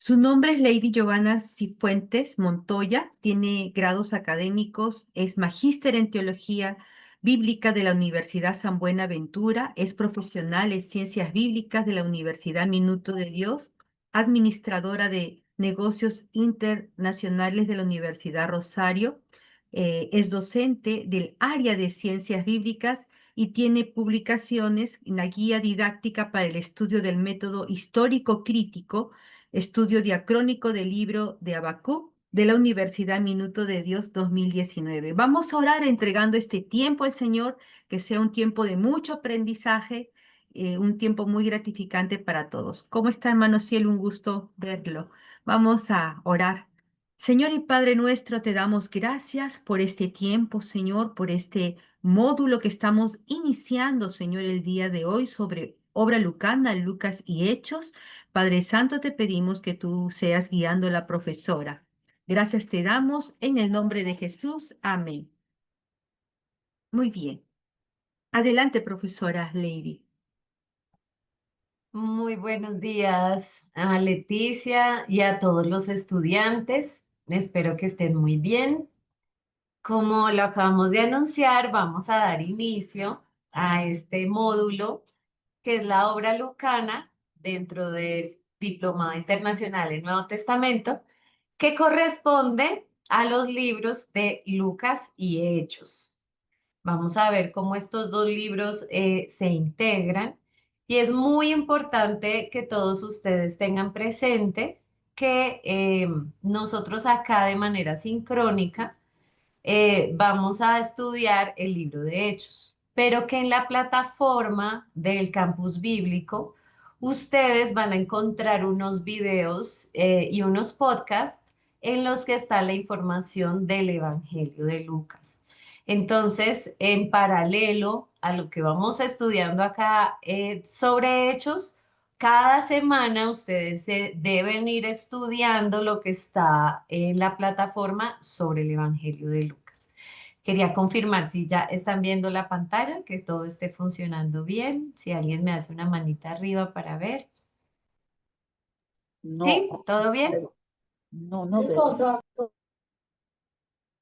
Su nombre es Lady Giovanna Cifuentes Montoya, tiene grados académicos, es magíster en teología bíblica de la Universidad San Buenaventura, es profesional en ciencias bíblicas de la Universidad Minuto de Dios, administradora de negocios internacionales de la Universidad Rosario, es docente del área de ciencias bíblicas y tiene publicaciones en la guía didáctica para el estudio del método histórico crítico, estudio diacrónico del libro de Habacuc de la Universidad Minuto de Dios 2019. Vamos a orar entregando este tiempo al Señor, que sea un tiempo de mucho aprendizaje, un tiempo muy gratificante para todos. ¿Cómo está, hermano Cielo? Un gusto verlo. Vamos a orar. Señor y Padre nuestro, te damos gracias por este tiempo, Señor, por este módulo que estamos iniciando, Señor, el día de hoy sobre obra lucana, Lucas y Hechos. Padre Santo, te pedimos que tú seas guiando a la profesora. Gracias te damos en el nombre de Jesús. Amén. Muy bien. Adelante, profesora Lady. Muy buenos días a Leticia y a todos los estudiantes. Espero que estén muy bien. Como lo acabamos de anunciar, vamos a dar inicio a este módulo que es la obra lucana dentro del Diplomado Internacional en Nuevo Testamento, que corresponde a los libros de Lucas y Hechos. Vamos a ver cómo estos dos libros se integran y es muy importante que todos ustedes tengan presente que nosotros acá de manera sincrónica vamos a estudiar el libro de Hechos, pero que en la plataforma del campus bíblico ustedes van a encontrar unos videos y unos podcasts en los que está la información del Evangelio de Lucas. Entonces, en paralelo a lo que vamos estudiando acá sobre Hechos, cada semana ustedes deben ir estudiando lo que está en la plataforma sobre el Evangelio de Lucas. Quería confirmar si ya están viendo la pantalla, que todo esté funcionando bien. Si alguien me hace una manita arriba para ver. No, ¿Sí? ¿Todo bien? no veo.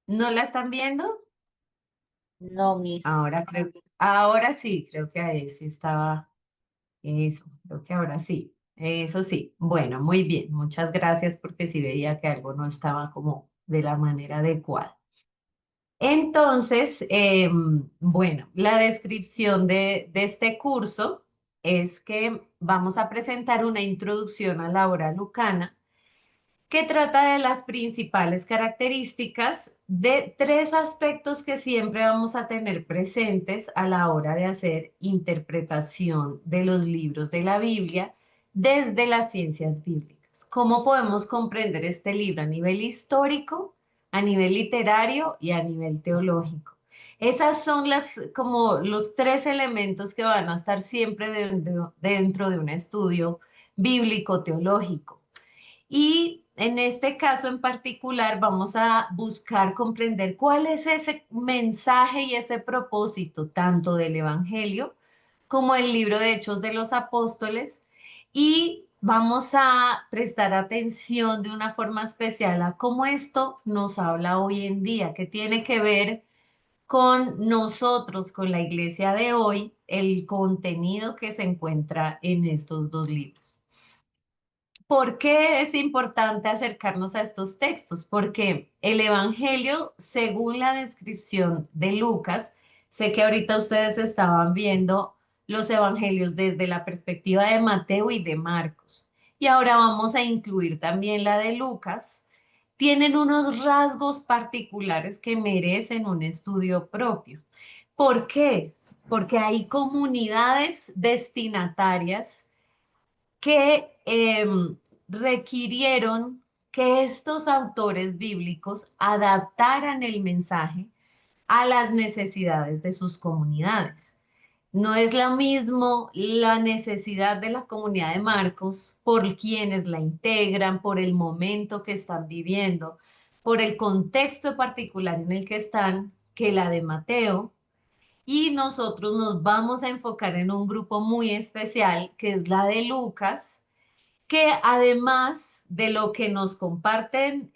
¿No la están viendo? No, Miss. Ahora sí, creo que ahí sí estaba eso, creo que ahora sí. Eso sí. Bueno, muy bien. Muchas gracias porque sí veía que algo no estaba como de la manera adecuada. Entonces, bueno, la descripción de este curso es que vamos a presentar una introducción a la obra lucana que trata de las principales características de tres aspectos que siempre vamos a tener presentes a la hora de hacer interpretación de los libros de la Biblia desde las ciencias bíblicas. ¿Cómo podemos comprender este libro a nivel histórico, a nivel literario y a nivel teológico? Esas son como los tres elementos que van a estar siempre dentro de un estudio bíblico teológico. Y en este caso en particular vamos a buscar comprender cuál es ese mensaje y ese propósito tanto del Evangelio como el libro de Hechos de los Apóstoles y vamos a prestar atención de una forma especial a cómo esto nos habla hoy en día, que tiene que ver con nosotros, con la iglesia de hoy, el contenido que se encuentra en estos dos libros. ¿Por qué es importante acercarnos a estos textos? Porque el Evangelio, según la descripción de Lucas, sé que ahorita ustedes estaban viendo los Evangelios desde la perspectiva de Mateo y de Marcos. Y ahora vamos a incluir también la de Lucas. Tienen unos rasgos particulares que merecen un estudio propio. ¿Por qué? Porque hay comunidades destinatarias que requirieron que estos autores bíblicos adaptaran el mensaje a las necesidades de sus comunidades. No es lo mismo la necesidad de la comunidad de Marcos por quienes la integran, por el momento que están viviendo, por el contexto particular en el que están, que la de Mateo. Y nosotros nos vamos a enfocar en un grupo muy especial, que es la de Lucas, que además de lo que nos comparten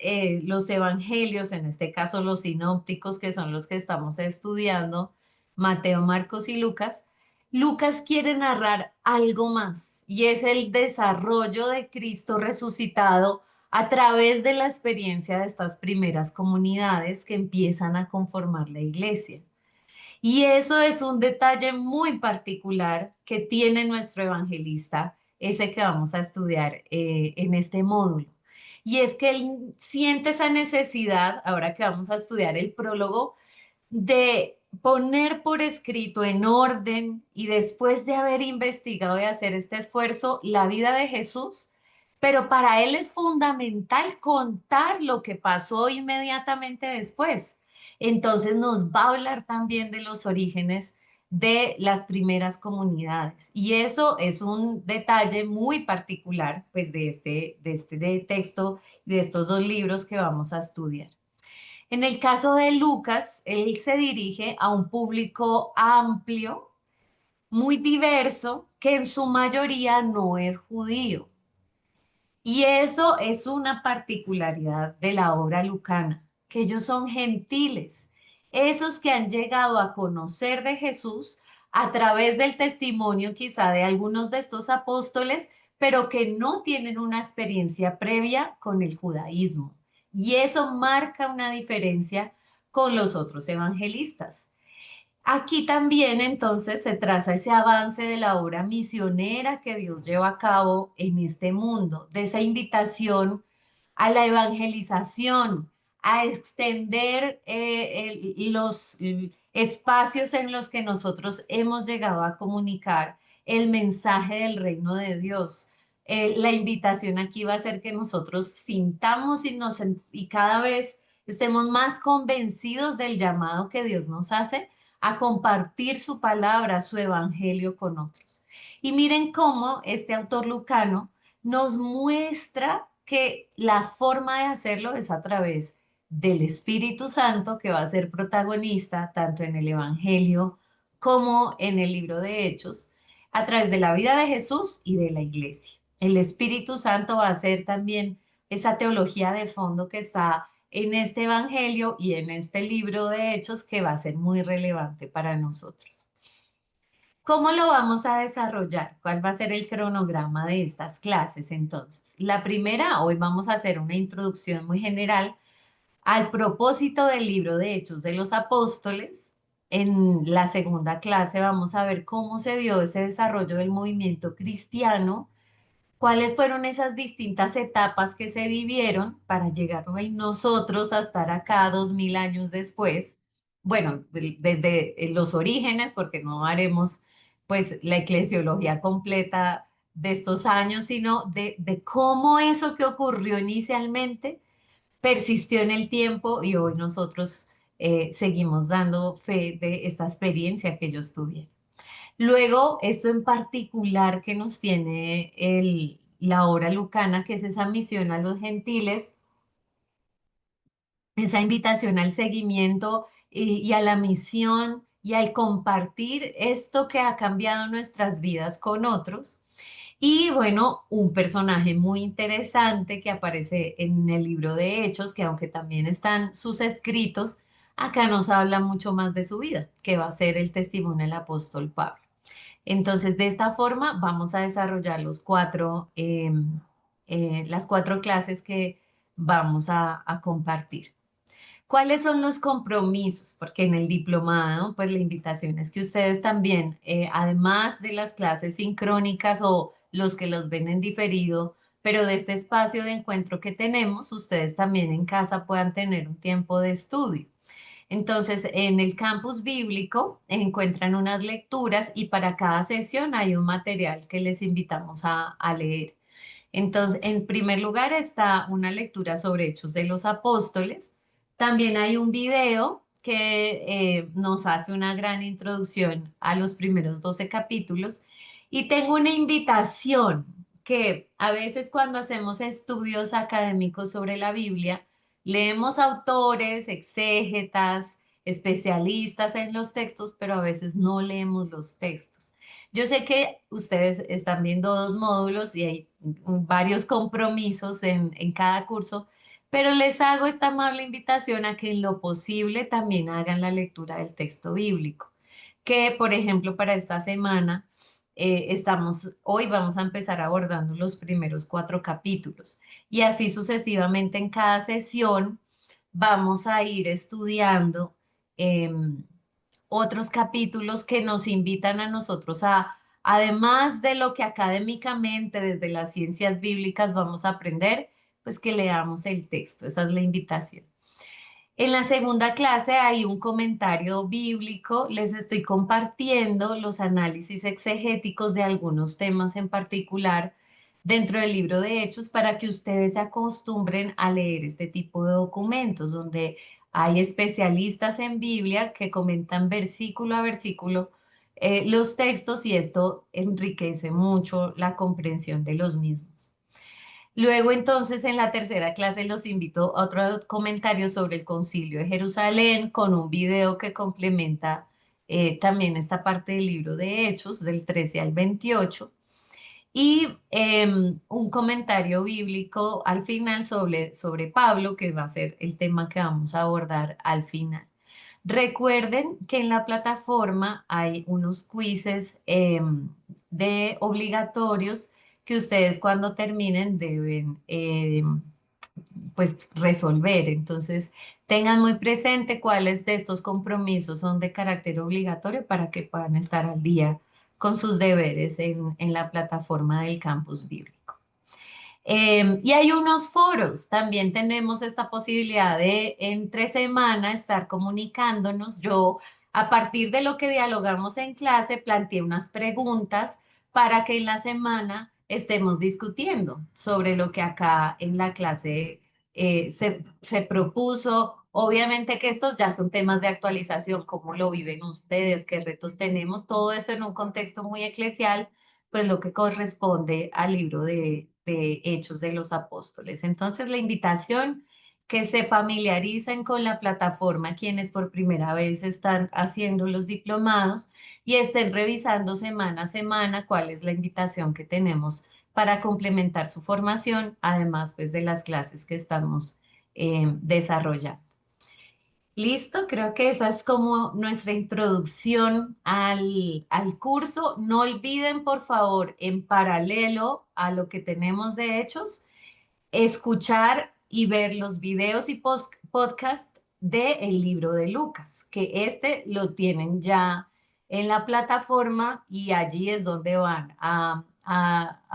los evangelios, en este caso los sinópticos, que son los que estamos estudiando, Mateo, Marcos y Lucas, Lucas quiere narrar algo más y es el desarrollo de Cristo resucitado a través de la experiencia de estas primeras comunidades que empiezan a conformar la iglesia. Y eso es un detalle muy particular que tiene nuestro evangelista, ese que vamos a estudiar en este módulo. Y es que él siente esa necesidad, ahora que vamos a estudiar el prólogo, de poner por escrito en orden y después de haber investigado y hacer este esfuerzo la vida de Jesús, pero para él es fundamental contar lo que pasó inmediatamente después. Entonces nos va a hablar también de los orígenes de las primeras comunidades. Y eso es un detalle muy particular pues de texto, de estos dos libros que vamos a estudiar. En el caso de Lucas, él se dirige a un público amplio, muy diverso, que en su mayoría no es judío. Y eso es una particularidad de la obra lucana, que ellos son gentiles, esos que han llegado a conocer de Jesús a través del testimonio quizá de algunos de estos apóstoles, pero que no tienen una experiencia previa con el judaísmo. Y eso marca una diferencia con los otros evangelistas. Aquí también entonces se traza ese avance de la obra misionera que Dios lleva a cabo en este mundo, de esa invitación a la evangelización, a extender los espacios en los que nosotros hemos llegado a comunicar el mensaje del reino de Dios. La invitación aquí va a ser que nosotros sintamos y cada vez estemos más convencidos del llamado que Dios nos hace a compartir su palabra, su evangelio con otros. Y miren cómo este autor lucano nos muestra que la forma de hacerlo es a través del Espíritu Santo, que va a ser protagonista tanto en el evangelio como en el libro de Hechos, a través de la vida de Jesús y de la iglesia. El Espíritu Santo va a ser también esa teología de fondo que está en este evangelio y en este libro de Hechos que va a ser muy relevante para nosotros. ¿Cómo lo vamos a desarrollar? ¿Cuál va a ser el cronograma de estas clases entonces? La primera, hoy vamos a hacer una introducción muy general al propósito del libro de Hechos de los Apóstoles. En la segunda clase vamos a ver cómo se dio ese desarrollo del movimiento cristiano, cuáles fueron esas distintas etapas que se vivieron para llegar hoy nosotros a estar acá 2000 años después. Bueno, desde los orígenes, porque no haremos pues la eclesiología completa de estos años, sino de cómo eso que ocurrió inicialmente persistió en el tiempo y hoy nosotros seguimos dando fe de esta experiencia que ellos tuvieron. Luego, esto en particular que nos tiene la obra lucana, que es esa misión a los gentiles, esa invitación al seguimiento y a la misión y al compartir esto que ha cambiado nuestras vidas con otros. Y bueno, un personaje muy interesante que aparece en el libro de Hechos, que aunque también están sus escritos, acá nos habla mucho más de su vida, que va a ser el testimonio del apóstol Pablo. Entonces, de esta forma vamos a desarrollar las cuatro clases que vamos a compartir. ¿Cuáles son los compromisos? Porque en el diplomado, pues la invitación es que ustedes también, además de las clases sincrónicas o los que los ven en diferido, pero de este espacio de encuentro que tenemos, ustedes también en casa puedan tener un tiempo de estudio. Entonces, en el campus bíblico encuentran unas lecturas y para cada sesión hay un material que les invitamos a leer. Entonces, en primer lugar está una lectura sobre Hechos de los Apóstoles. También hay un video que nos hace una gran introducción a los primeros 12 capítulos. Y tengo una invitación que a veces cuando hacemos estudios académicos sobre la Biblia, leemos autores, exégetas, especialistas en los textos, pero a veces no leemos los textos. Yo sé que ustedes están viendo 2 módulos y hay varios compromisos en cada curso, pero les hago esta amable invitación a que en lo posible también hagan la lectura del texto bíblico. Que, por ejemplo, para esta semana, hoy vamos a empezar abordando los primeros 4 capítulos y así sucesivamente en cada sesión vamos a ir estudiando otros capítulos que nos invitan a nosotros a, además de lo que académicamente desde las ciencias bíblicas vamos a aprender, pues que leamos el texto. Esa es la invitación. En la segunda clase hay un comentario bíblico. Les estoy compartiendo los análisis exegéticos de algunos temas en particular dentro del libro de Hechos para que ustedes se acostumbren a leer este tipo de documentos donde hay especialistas en Biblia que comentan versículo a versículo los textos y esto enriquece mucho la comprensión de los mismos. Luego, entonces, en la tercera clase los invito a otro comentario sobre el Concilio de Jerusalén con un video que complementa también esta parte del libro de Hechos, del 13 al 28, y un comentario bíblico al final sobre Pablo, que va a ser el tema que vamos a abordar al final. Recuerden que en la plataforma hay unos quizzes de obligatorios que ustedes cuando terminen deben pues resolver. Entonces, tengan muy presente cuáles de estos compromisos son de carácter obligatorio para que puedan estar al día con sus deberes en la plataforma del campus bíblico. Y hay unos foros, también tenemos esta posibilidad de entre semana estar comunicándonos. Yo, a partir de lo que dialogamos en clase, planteé unas preguntas para que en la semana estemos discutiendo sobre lo que acá en la clase se propuso. Obviamente que estos ya son temas de actualización, cómo lo viven ustedes, qué retos tenemos, todo eso en un contexto muy eclesial pues lo que corresponde al libro de Hechos de los Apóstoles. Entonces, la invitación que se familiaricen con la plataforma quienes por primera vez están haciendo los diplomados y estén revisando semana a semana cuál es la invitación que tenemos para complementar su formación, además pues de las clases que estamos desarrollando. Listo, creo que esa es como nuestra introducción al curso. No olviden, por favor, en paralelo a lo que tenemos de hechos, escuchar y ver los videos y podcast del libro de Lucas, que este lo tienen ya en la plataforma y allí es donde van a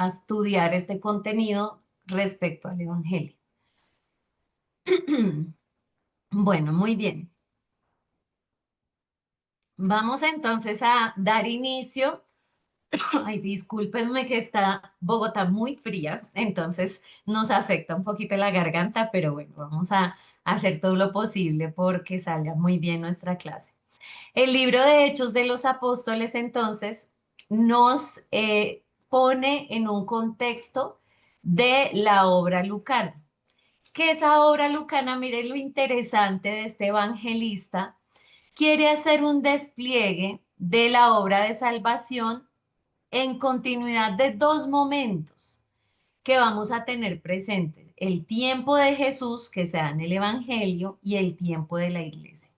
estudiar este contenido respecto al Evangelio. Bueno, muy bien. Vamos entonces a dar inicio. Ay, discúlpenme que está Bogotá muy fría, entonces nos afecta un poquito la garganta, pero bueno, vamos a hacer todo lo posible porque salga muy bien nuestra clase. El libro de Hechos de los Apóstoles entonces nos pone en un contexto de la obra lucana. Que esa obra lucana, mire lo interesante de este evangelista, quiere hacer un despliegue de la obra de salvación en continuidad de 2 momentos que vamos a tener presentes, el tiempo de Jesús que se da en el Evangelio y el tiempo de la iglesia.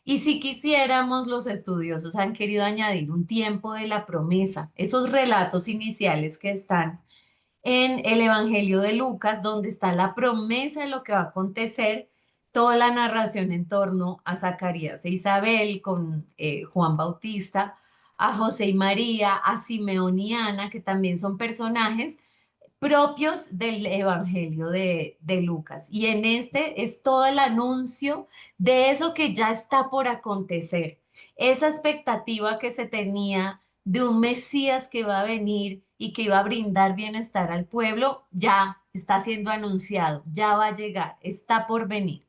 Y si quisiéramos, los estudiosos han querido añadir un tiempo de la promesa, esos relatos iniciales que están en el Evangelio de Lucas, donde está la promesa de lo que va a acontecer, toda la narración en torno a Zacarías e Isabel con Juan Bautista, a José y María, a Simeón y Ana, que también son personajes propios del Evangelio de Lucas. Y en este es todo el anuncio de eso que ya está por acontecer, esa expectativa que se tenía de un Mesías que va a venir y que iba a brindar bienestar al pueblo, ya está siendo anunciado, ya va a llegar, está por venir.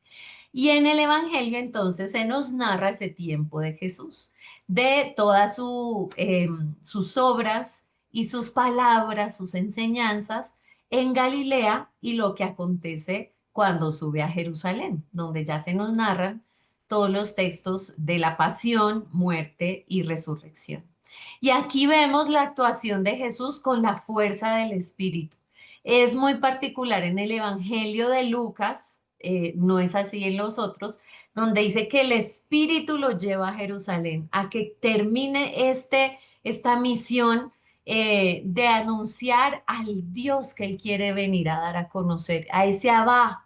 Y en el Evangelio entonces se nos narra ese tiempo de Jesús, de todas sus obras y sus palabras, sus enseñanzas en Galilea y lo que acontece cuando sube a Jerusalén, donde ya se nos narran todos los textos de la pasión, muerte y resurrección. Y aquí vemos la actuación de Jesús con la fuerza del Espíritu. Es muy particular en el Evangelio de Lucas, no es así en los otros, donde dice que el Espíritu lo lleva a Jerusalén, a que termine esta misión de anunciar al Dios que Él quiere venir a dar a conocer, a ese Abba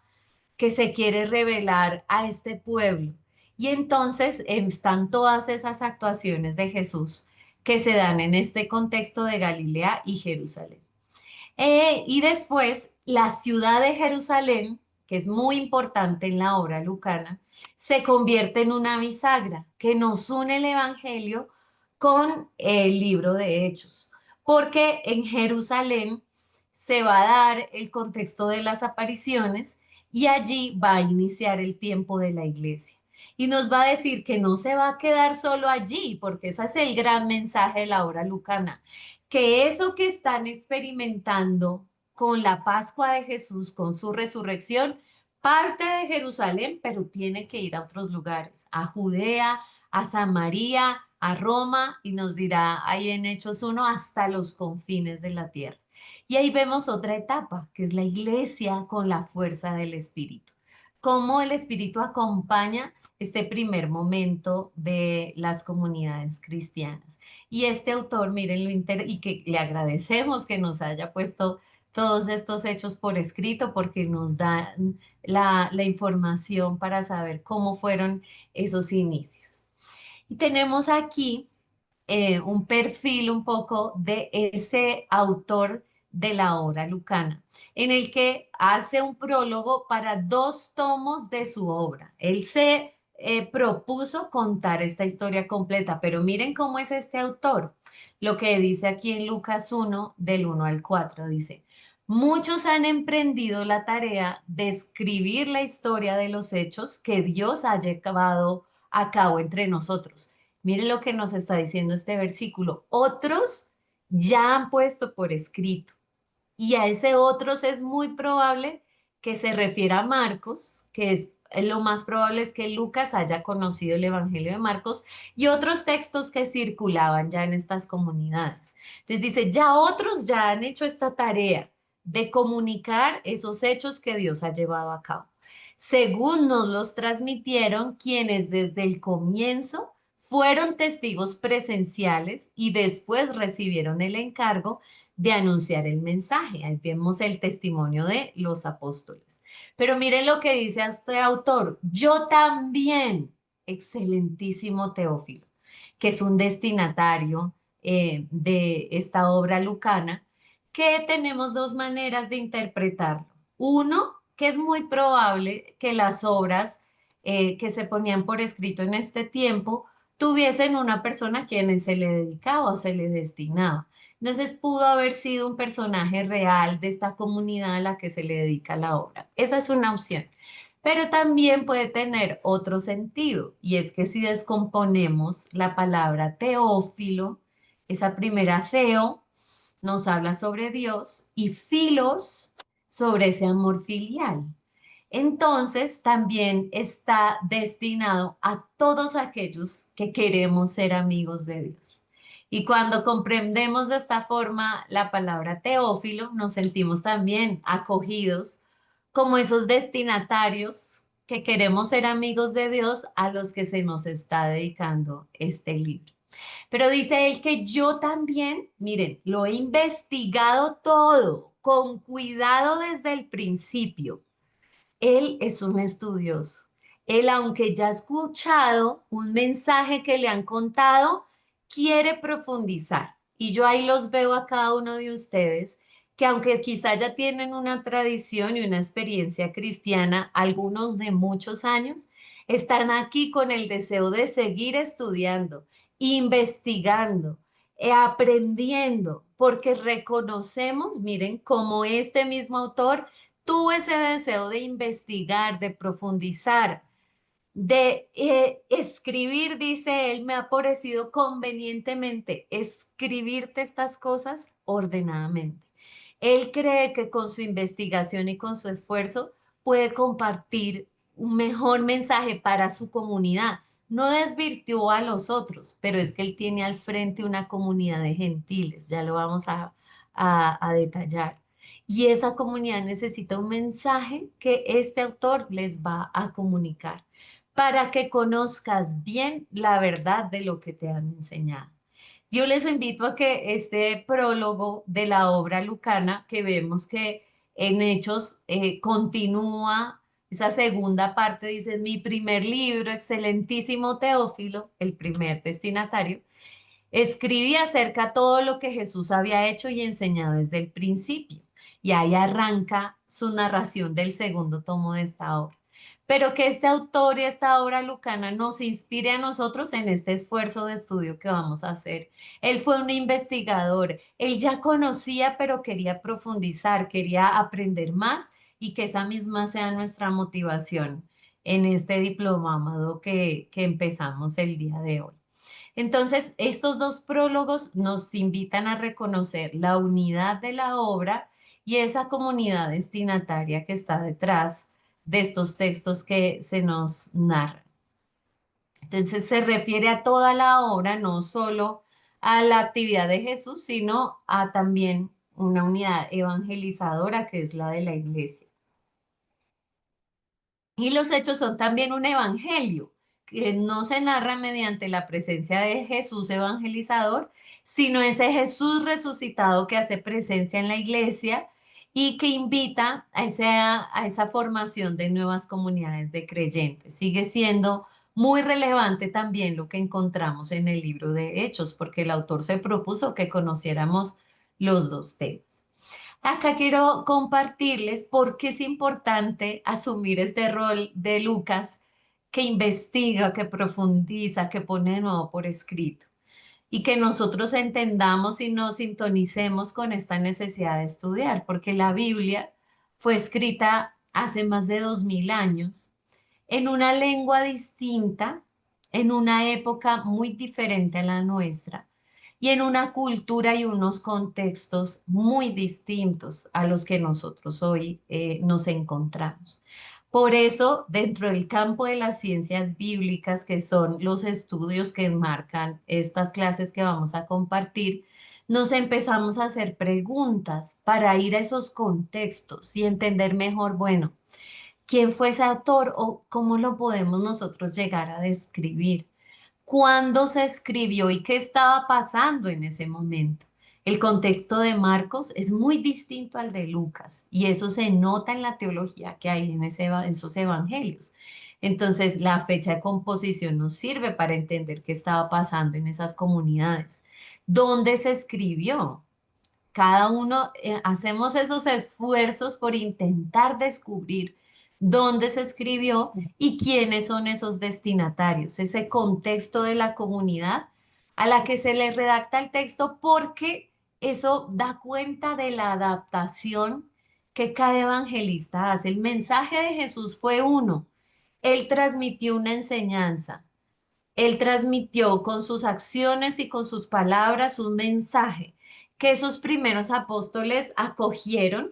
que se quiere revelar a este pueblo. Y entonces están todas esas actuaciones de Jesús que se dan en este contexto de Galilea y Jerusalén. Y después la ciudad de Jerusalén, que es muy importante en la obra lucana, se convierte en una bisagra que nos une el Evangelio con el libro de Hechos, porque en Jerusalén se va a dar el contexto de las apariciones y allí va a iniciar el tiempo de la iglesia. Y nos va a decir que no se va a quedar solo allí, porque ese es el gran mensaje de la obra lucana, que eso que están experimentando con la Pascua de Jesús, con su resurrección, parte de Jerusalén, pero tiene que ir a otros lugares, a Judea, a Samaria, a Roma, y nos dirá ahí en Hechos 1, hasta los confines de la tierra. Y ahí vemos otra etapa, que es la iglesia con la fuerza del Espíritu. Cómo el Espíritu acompaña este primer momento de las comunidades cristianas. Y este autor, miren y que le agradecemos que nos haya puesto todos estos hechos por escrito porque nos da la información para saber cómo fueron esos inicios. Y tenemos aquí un perfil un poco de ese autor de la obra lucana, en el que hace un prólogo para 2 tomos de su obra. Él se propuso contar esta historia completa, pero miren cómo es este autor. Lo que dice aquí en Lucas 1, del 1 al 4, dice, muchos han emprendido la tarea de escribir la historia de los hechos que Dios ha llevado a cabo entre nosotros. Mire lo que nos está diciendo este versículo. Otros ya han puesto por escrito. Y a ese otros es muy probable que se refiera a Marcos, que es lo más probable es que Lucas haya conocido el Evangelio de Marcos y otros textos que circulaban ya en estas comunidades. Entonces dice, ya otros ya han hecho esta tarea de comunicar esos hechos que Dios ha llevado a cabo, según nos los transmitieron quienes desde el comienzo fueron testigos presenciales y después recibieron el encargo de anunciar el mensaje. Ahí vemos el testimonio de los apóstoles. Pero miren lo que dice este autor. Yo también, excelentísimo Teófilo, que es un destinatario de esta obra lucana, que tenemos 2 maneras de interpretarlo. Uno, que es muy probable que las obras que se ponían por escrito en este tiempo tuviesen una persona a quien se le dedicaba o se le destinaba. Entonces pudo haber sido un personaje real de esta comunidad a la que se le dedica la obra. Esa es una opción. Pero también puede tener otro sentido, y es que si descomponemos la palabra teófilo, esa primera theo nos habla sobre Dios y filos sobre ese amor filial. Entonces también está destinado a todos aquellos que queremos ser amigos de Dios. Y cuando comprendemos de esta forma la palabra teófilo, nos sentimos también acogidos como esos destinatarios que queremos ser amigos de Dios a los que se nos está dedicando este libro. Pero dice él que yo también, miren, lo he investigado todo con cuidado desde el principio. Él es un estudioso. Él, aunque ya ha escuchado un mensaje que le han contado, quiere profundizar. Y yo ahí los veo a cada uno de ustedes, que aunque quizá ya tienen una tradición y una experiencia cristiana, algunos de muchos años, están aquí con el deseo de seguir estudiando, investigando, aprendiendo, porque reconocemos, miren, como este mismo autor tuvo ese deseo de investigar, de profundizar, de escribir, dice él, me ha parecido convenientemente escribirte estas cosas ordenadamente. Él cree que con su investigación y con su esfuerzo puede compartir un mejor mensaje para su comunidad, no desvirtuó a los otros, pero es que él tiene al frente una comunidad de gentiles, ya lo vamos a detallar. Y esa comunidad necesita un mensaje que este autor les va a comunicar para que conozcas bien la verdad de lo que te han enseñado. Yo les invito a que este prólogo de la obra lucana, que vemos que en Hechos continúa, esa segunda parte dice, mi primer libro, excelentísimo Teófilo, el primer destinatario, escribí acerca de todo lo que Jesús había hecho y enseñado desde el principio. Y ahí arranca su narración del segundo tomo de esta obra. Pero que este autor y esta obra lucana nos inspire a nosotros en este esfuerzo de estudio que vamos a hacer. Él fue un investigador, él ya conocía, pero quería profundizar, quería aprender más y que esa misma sea nuestra motivación en este diplomado que empezamos el día de hoy. Entonces, estos dos prólogos nos invitan a reconocer la unidad de la obra y esa comunidad destinataria que está detrás de estos textos que se nos narran. Entonces, se refiere a toda la obra, no solo a la actividad de Jesús, sino a también una unidad evangelizadora que es la de la iglesia. Y los hechos son también un evangelio que no se narra mediante la presencia de Jesús evangelizador, sino ese Jesús resucitado que hace presencia en la iglesia y que invita a esa formación de nuevas comunidades de creyentes. Sigue siendo muy relevante también lo que encontramos en el libro de Hechos, porque el autor se propuso que conociéramos los dos temas. Acá quiero compartirles por qué es importante asumir este rol de Lucas que investiga, que profundiza, que pone de nuevo por escrito y que nosotros entendamos y nos sintonicemos con esta necesidad de estudiar, porque la Biblia fue escrita hace más de 2000 años en una lengua distinta, en una época muy diferente a la nuestra y en una cultura y unos contextos muy distintos a los que nosotros hoy nos encontramos. Por eso, dentro del campo de las ciencias bíblicas, que son los estudios que enmarcan estas clases que vamos a compartir, nos empezamos a hacer preguntas para ir a esos contextos y entender mejor, bueno, quién fue ese autor o cómo lo podemos nosotros llegar a describir, cuándo se escribió y qué estaba pasando en ese momento. El contexto de Marcos es muy distinto al de Lucas y eso se nota en la teología que hay en esos evangelios. Entonces, la fecha de composición nos sirve para entender qué estaba pasando en esas comunidades. ¿Dónde se escribió? Cada uno hacemos esos esfuerzos por intentar descubrir dónde se escribió y quiénes son esos destinatarios, ese contexto de la comunidad a la que se le redacta el texto, porque eso da cuenta de la adaptación que cada evangelista hace. El mensaje de Jesús fue uno. Él transmitió una enseñanza. Él transmitió con sus acciones y con sus palabras un mensaje que esos primeros apóstoles acogieron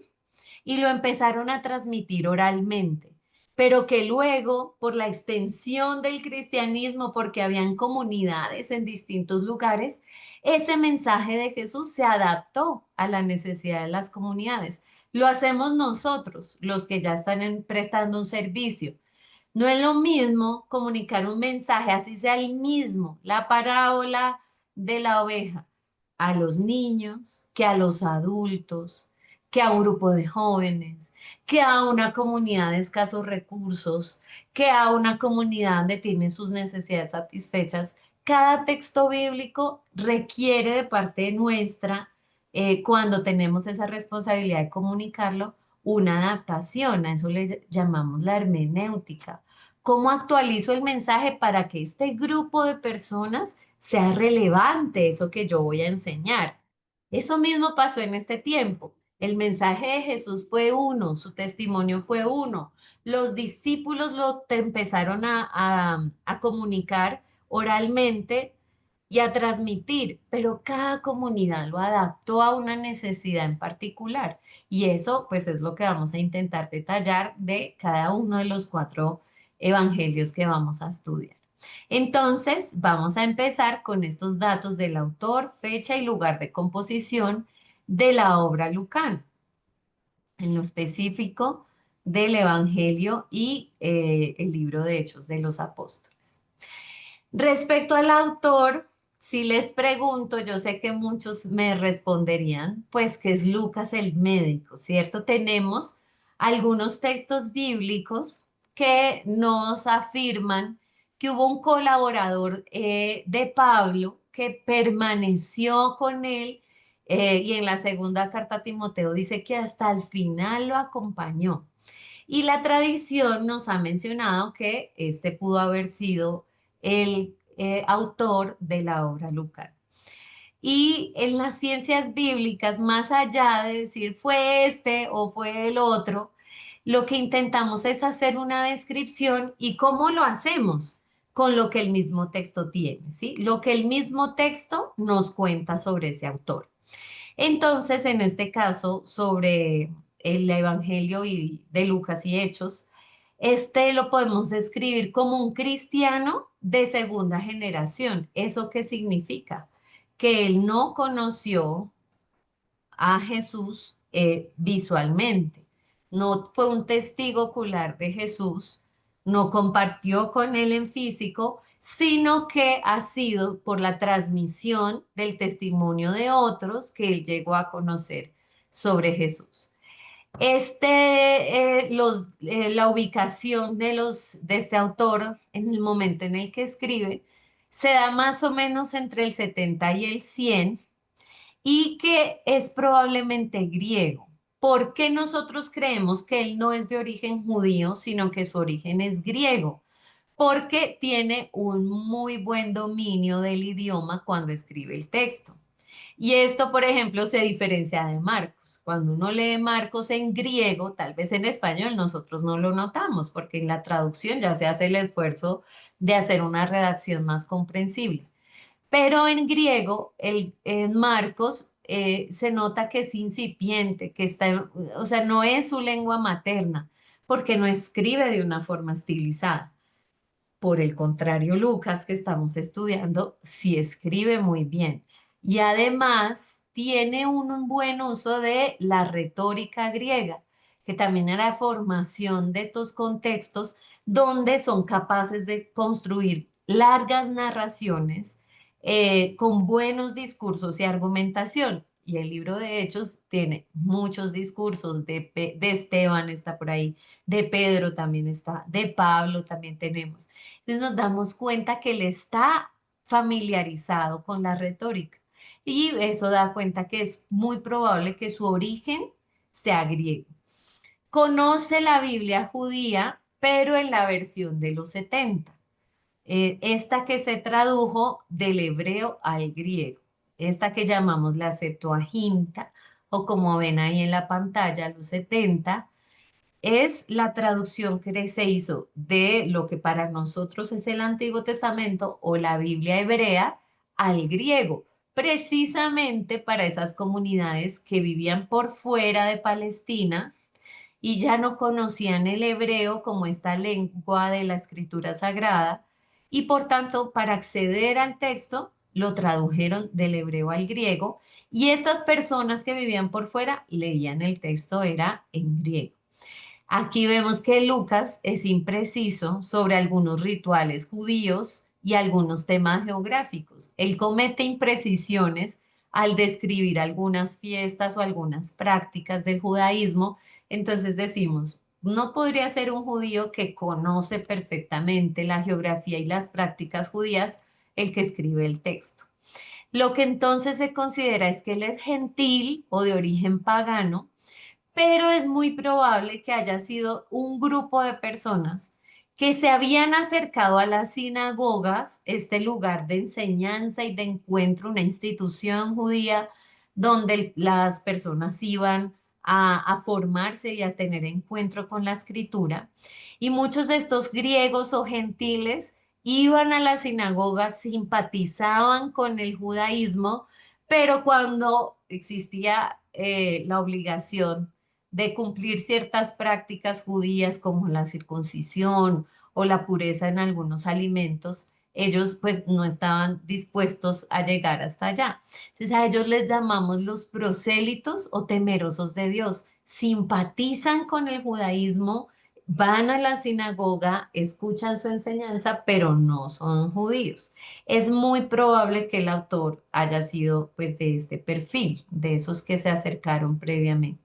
y lo empezaron a transmitir oralmente, pero que luego, por la extensión del cristianismo, porque habían comunidades en distintos lugares, ese mensaje de Jesús se adaptó a la necesidad de las comunidades. Lo hacemos nosotros, los que ya están prestando un servicio. No es lo mismo comunicar un mensaje, así sea el mismo, la parábola de la oveja, a los niños, que a los adultos, que a un grupo de jóvenes, que a una comunidad de escasos recursos, que a una comunidad donde tienen sus necesidades satisfechas. Cada texto bíblico requiere de parte nuestra, cuando tenemos esa responsabilidad de comunicarlo, una adaptación. A eso le llamamos la hermenéutica. ¿Cómo actualizo el mensaje para que este grupo de personas sea relevante eso que yo voy a enseñar? Eso mismo pasó en este tiempo. El mensaje de Jesús fue uno, su testimonio fue uno. Los discípulos lo empezaron a comunicar oralmente y a transmitir, pero cada comunidad lo adaptó a una necesidad en particular. Y eso, pues, es lo que vamos a intentar detallar de cada uno de los 4 evangelios que vamos a estudiar. Entonces, vamos a empezar con estos datos del autor, fecha y lugar de composición de la obra lucana, en lo específico del Evangelio y el libro de Hechos de los Apóstoles. Respecto al autor, si les pregunto, yo sé que muchos me responderían, pues que es Lucas el médico, ¿cierto? Tenemos algunos textos bíblicos que nos afirman que hubo un colaborador de Pablo que permaneció con él y en la segunda carta a Timoteo dice que hasta el final lo acompañó. Y la tradición nos ha mencionado que este pudo haber sido el autor de la obra lucana. Y en las ciencias bíblicas, más allá de decir fue este o fue el otro, lo que intentamos es hacer una descripción y cómo lo hacemos con lo que el mismo texto tiene, ¿sí? Lo que el mismo texto nos cuenta sobre ese autor. Entonces, en este caso, sobre el Evangelio de Lucas y Hechos, este lo podemos describir como un cristiano de segunda generación. ¿Eso qué significa? Que él no conoció a Jesús visualmente, no fue un testigo ocular de Jesús, no compartió con él en físico, sino que ha sido por la transmisión del testimonio de otros que él llegó a conocer sobre Jesús. La ubicación de este autor en el momento en el que escribe se da más o menos entre el 70 y el 100 y que es probablemente griego. ¿Por qué nosotros creemos que él no es de origen judío, sino que su origen es griego? Porque tiene un muy buen dominio del idioma cuando escribe el texto. Y esto, por ejemplo, se diferencia de Marcos. Cuando uno lee Marcos en griego, tal vez en español nosotros no lo notamos, porque en la traducción ya se hace el esfuerzo de hacer una redacción más comprensible. Pero en griego, en Marcos, se nota que es incipiente, que está, o sea, no es su lengua materna, porque no escribe de una forma estilizada. Por el contrario, Lucas, que estamos estudiando, sí escribe muy bien. Y además tiene un buen uso de la retórica griega, que también era formación de estos contextos donde son capaces de construir largas narraciones con buenos discursos y argumentación. Y el libro de Hechos tiene muchos discursos, de Esteban está por ahí, de Pedro también está, de Pablo también tenemos. Entonces nos damos cuenta que él está familiarizado con la retórica y eso da cuenta que es muy probable que su origen sea griego. Conoce la Biblia judía, pero en la versión de los 70. Esta que se tradujo del hebreo al griego, esta que llamamos la Septuaginta, o como ven ahí en la pantalla, los 70, es la traducción que se hizo de lo que para nosotros es el Antiguo Testamento o la Biblia hebrea al griego, precisamente para esas comunidades que vivían por fuera de Palestina y ya no conocían el hebreo como esta lengua de la escritura sagrada y por tanto para acceder al texto lo tradujeron del hebreo al griego y estas personas que vivían por fuera leían el texto era en griego. Aquí vemos que Lucas es impreciso sobre algunos rituales judíos y algunos temas geográficos. Él comete imprecisiones al describir algunas fiestas o algunas prácticas del judaísmo. Entonces decimos, no podría ser un judío que conoce perfectamente la geografía y las prácticas judías el que escribe el texto. Lo que entonces se considera es que él es gentil o de origen pagano, pero es muy probable que haya sido un grupo de personas que se habían acercado a las sinagogas, este lugar de enseñanza y de encuentro, una institución judía donde las personas iban a formarse y a tener encuentro con la escritura. Y muchos de estos griegos o gentiles iban a las sinagogas, simpatizaban con el judaísmo, pero cuando existía la obligación de cumplir ciertas prácticas judías como la circuncisión o la pureza en algunos alimentos, ellos pues no estaban dispuestos a llegar hasta allá. Entonces a ellos les llamamos los prosélitos o temerosos de Dios. Simpatizan con el judaísmo, van a la sinagoga, escuchan su enseñanza, pero no son judíos. Es muy probable que el autor haya sido pues de este perfil, de esos que se acercaron previamente.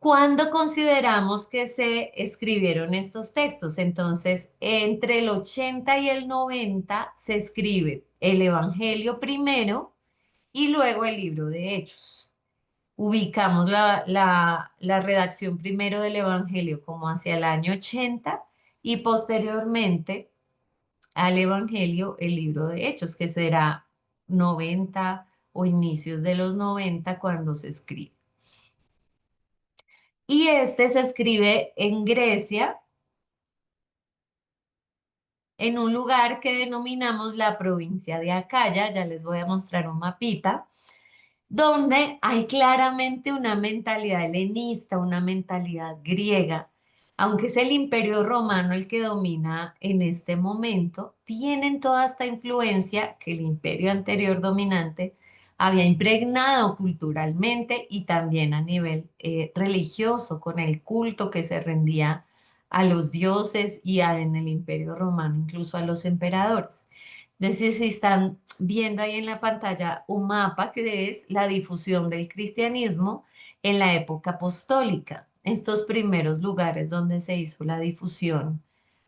¿Cuándo consideramos que se escribieron estos textos? Entonces, entre el 80 y el 90 se escribe el Evangelio primero y luego el libro de Hechos. Ubicamos la redacción primero del Evangelio como hacia el año 80 y posteriormente al Evangelio el libro de Hechos, que será 90 o inicios de los 90 cuando se escribe. Y este se escribe en Grecia, en un lugar que denominamos la provincia de Acaya, ya les voy a mostrar un mapita, donde hay claramente una mentalidad helenista, una mentalidad griega. Aunque es el Imperio Romano el que domina en este momento, tienen toda esta influencia que el imperio anterior dominante había impregnado culturalmente y también a nivel religioso, con el culto que se rendía a los dioses y en el Imperio Romano, incluso a los emperadores. Entonces, si están viendo ahí en la pantalla un mapa que es la difusión del cristianismo en la época apostólica, estos primeros lugares donde se hizo la difusión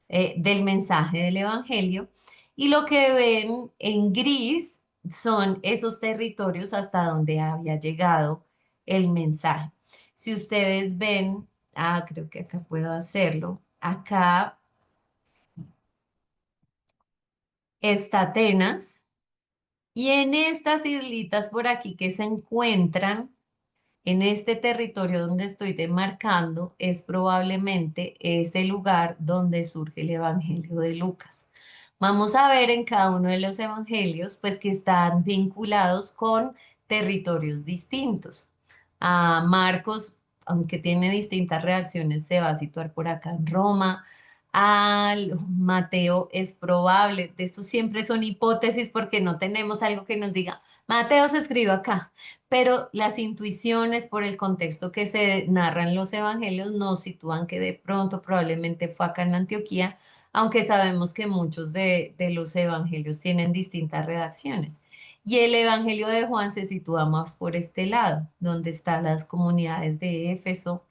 del mensaje del Evangelio. Y lo que ven en gris son esos territorios hasta donde había llegado el mensaje. Si ustedes ven, creo que acá puedo hacerlo, acá está Atenas. Y en estas islitas por aquí que se encuentran, en este territorio donde estoy demarcando, es probablemente ese lugar donde surge el Evangelio de Lucas. Vamos a ver en cada uno de los evangelios, pues que están vinculados con territorios distintos. A Marcos, aunque tiene distintas reacciones, se va a situar por acá en Roma. Al Mateo es probable, de esto siempre son hipótesis porque no tenemos algo que nos diga, Mateo se escribe acá, pero las intuiciones por el contexto que se narra en los evangelios nos sitúan que de pronto probablemente fue acá en Antioquía, aunque sabemos que muchos de los evangelios tienen distintas redacciones. Y el evangelio de Juan se sitúa más por este lado, donde están las comunidades de Éfeso.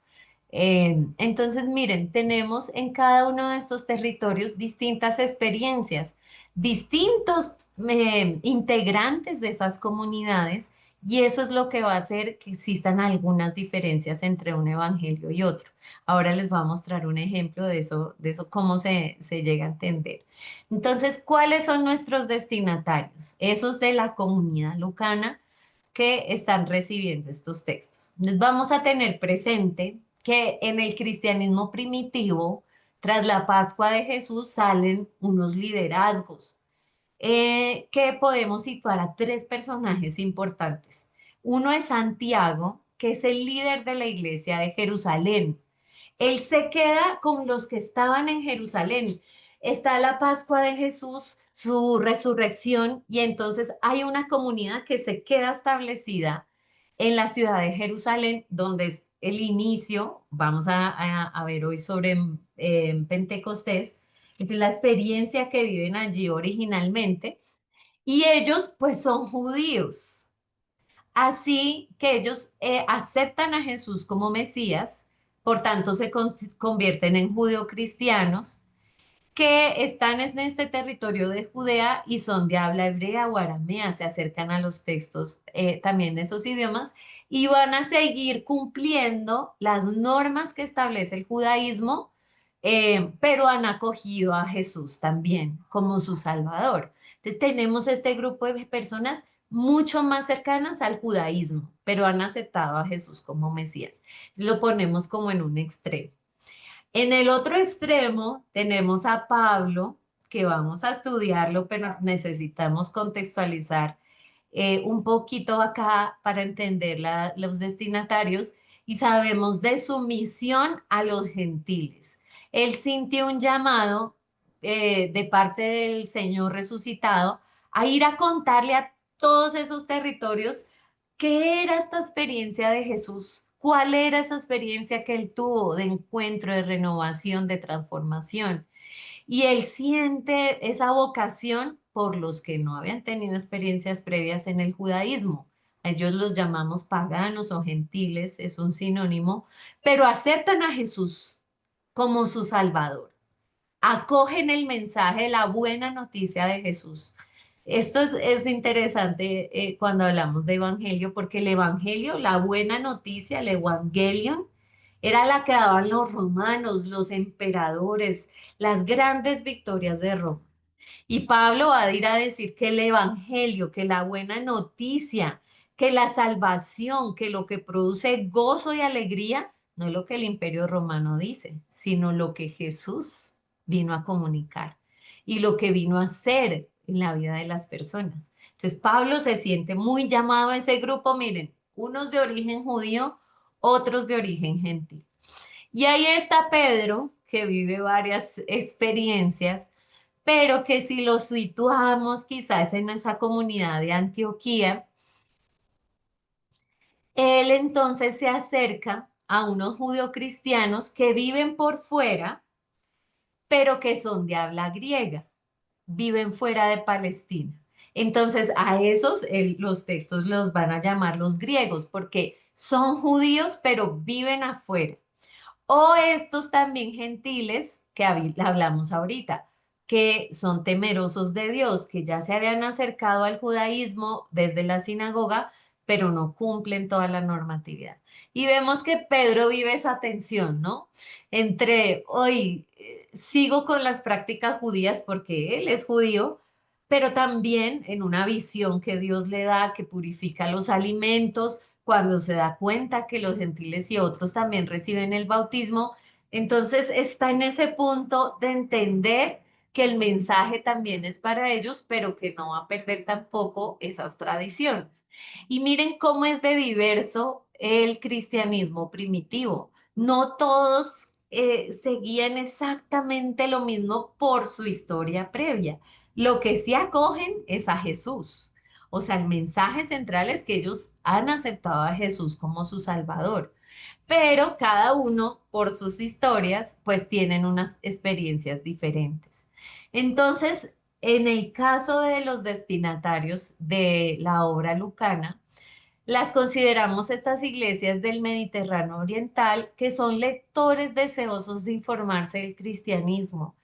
Entonces, miren, tenemos en cada uno de estos territorios distintas experiencias, distintos integrantes de esas comunidades, y eso es lo que va a hacer que existan algunas diferencias entre un evangelio y otro. Ahora les voy a mostrar un ejemplo de eso cómo se llega a entender. Entonces, ¿cuáles son nuestros destinatarios? Esos de la comunidad lucana que están recibiendo estos textos. Entonces, vamos a tener presente que en el cristianismo primitivo, tras la Pascua de Jesús, salen unos liderazgos que podemos situar a tres personajes importantes. Uno es Santiago, que es el líder de la iglesia de Jerusalén. Él se queda con los que estaban en Jerusalén. Está la Pascua de Jesús, su resurrección, y entonces hay una comunidad que se queda establecida en la ciudad de Jerusalén, donde es el inicio, vamos a ver hoy sobre Pentecostés, la experiencia que viven allí originalmente, y ellos pues son judíos. Así que ellos aceptan a Jesús como Mesías, por tanto se convierten en judeocristianos que están en este territorio de Judea y son de habla hebrea o aramea, se acercan a los textos también de esos idiomas y van a seguir cumpliendo las normas que establece el judaísmo, pero han acogido a Jesús también como su Salvador. Entonces tenemos este grupo de personas mucho más cercanas al judaísmo, pero han aceptado a Jesús como Mesías. Lo ponemos como en un extremo. En el otro extremo tenemos a Pablo, que vamos a estudiarlo, pero necesitamos contextualizar un poquito acá para entender los destinatarios y sabemos de su misión a los gentiles. Él sintió un llamado de parte del Señor resucitado a ir a contarle a todos esos territorios qué era esta experiencia de Jesús, cuál era esa experiencia que él tuvo de encuentro, de renovación, de transformación. Y él siente esa vocación por los que no habían tenido experiencias previas en el judaísmo. A ellos los llamamos paganos o gentiles, es un sinónimo, pero aceptan a Jesús como su Salvador. Acogen el mensaje, la buena noticia de Jesús. Esto es interesante cuando hablamos de evangelio, porque el evangelio, la buena noticia, el evangelion, era la que daban los romanos, los emperadores, las grandes victorias de Roma. Y Pablo va a ir a decir que el evangelio, que la buena noticia, que la salvación, que lo que produce gozo y alegría, no es lo que el imperio romano dice, sino lo que Jesús vino a comunicar y lo que vino a hacer en la vida de las personas. Entonces Pablo se siente muy llamado a ese grupo, miren, unos de origen judío, otros de origen gentil. Y ahí está Pedro, que vive varias experiencias, pero que si lo situamos quizás en esa comunidad de Antioquía, él entonces se acerca a unos judeocristianos que viven por fuera, pero que son de habla griega, viven fuera de Palestina. Entonces a esos los textos los van a llamar los griegos porque son judíos, pero viven afuera. O estos también gentiles que hablamos ahorita, que son temerosos de Dios, que ya se habían acercado al judaísmo desde la sinagoga, pero no cumplen toda la normatividad. Y vemos que Pedro vive esa tensión, ¿no? Entre, hoy sigo con las prácticas judías porque él es judío, pero también en una visión que Dios le da, que purifica los alimentos, cuando se da cuenta que los gentiles y otros también reciben el bautismo, entonces está en ese punto de entender que el mensaje también es para ellos, pero que no va a perder tampoco esas tradiciones. Y miren cómo es de diverso el cristianismo primitivo. No todos seguían exactamente lo mismo por su historia previa. Lo que sí acogen es a Jesús. O sea, el mensaje central es que ellos han aceptado a Jesús como su Salvador, pero cada uno por sus historias, pues tienen unas experiencias diferentes. Entonces, en el caso de los destinatarios de la obra lucana, las consideramos estas iglesias del Mediterráneo Oriental que son lectores deseosos de informarse del cristianismo.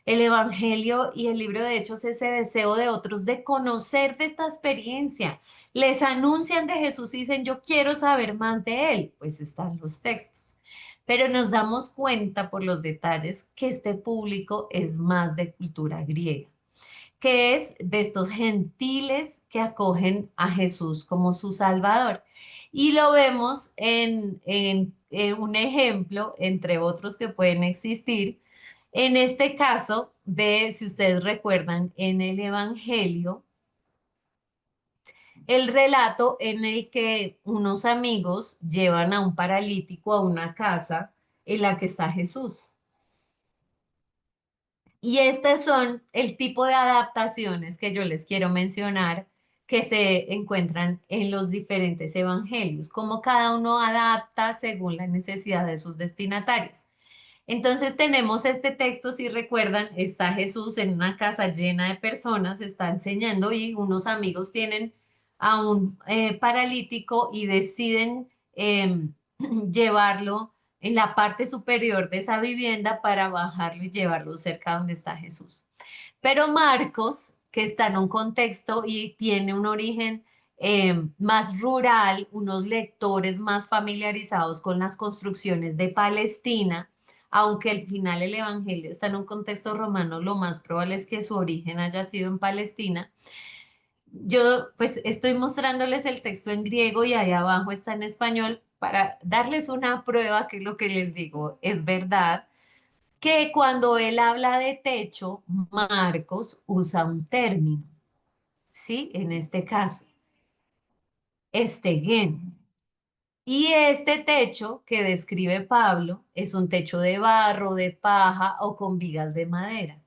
El Evangelio y el libro de Hechos, ese deseo de otros de conocer de esta experiencia. Les anuncian de Jesús y dicen, yo quiero saber más de él. Pues están los textos. Pero nos damos cuenta por los detalles que este público es más de cultura griega, que es de estos gentiles que acogen a Jesús como su Salvador. Y lo vemos en un ejemplo, entre otros que pueden existir, en este caso de, si ustedes recuerdan, en el Evangelio, el relato en el que unos amigos llevan a un paralítico a una casa en la que está Jesús. Y estas son el tipo de adaptaciones que yo les quiero mencionar que se encuentran en los diferentes evangelios, cómo cada uno adapta según la necesidad de sus destinatarios. Entonces tenemos este texto, si recuerdan, está Jesús en una casa llena de personas, está enseñando y unos amigos tienen a un paralítico y deciden llevarlo en la parte superior de esa vivienda para bajarlo y llevarlo cerca donde está Jesús. Pero Marcos, que está en un contexto y tiene un origen más rural, unos lectores más familiarizados con las construcciones de Palestina, aunque al final el Evangelio está en un contexto romano, lo más probable es que su origen haya sido en Palestina. Yo pues estoy mostrándoles el texto en griego y ahí abajo está en español para darles una prueba que lo que les digo es verdad, que cuando él habla de techo, Marcos usa un término, ¿sí? En este caso, estegen. Y este techo que describe Pablo es un techo de barro, de paja o con vigas de madera.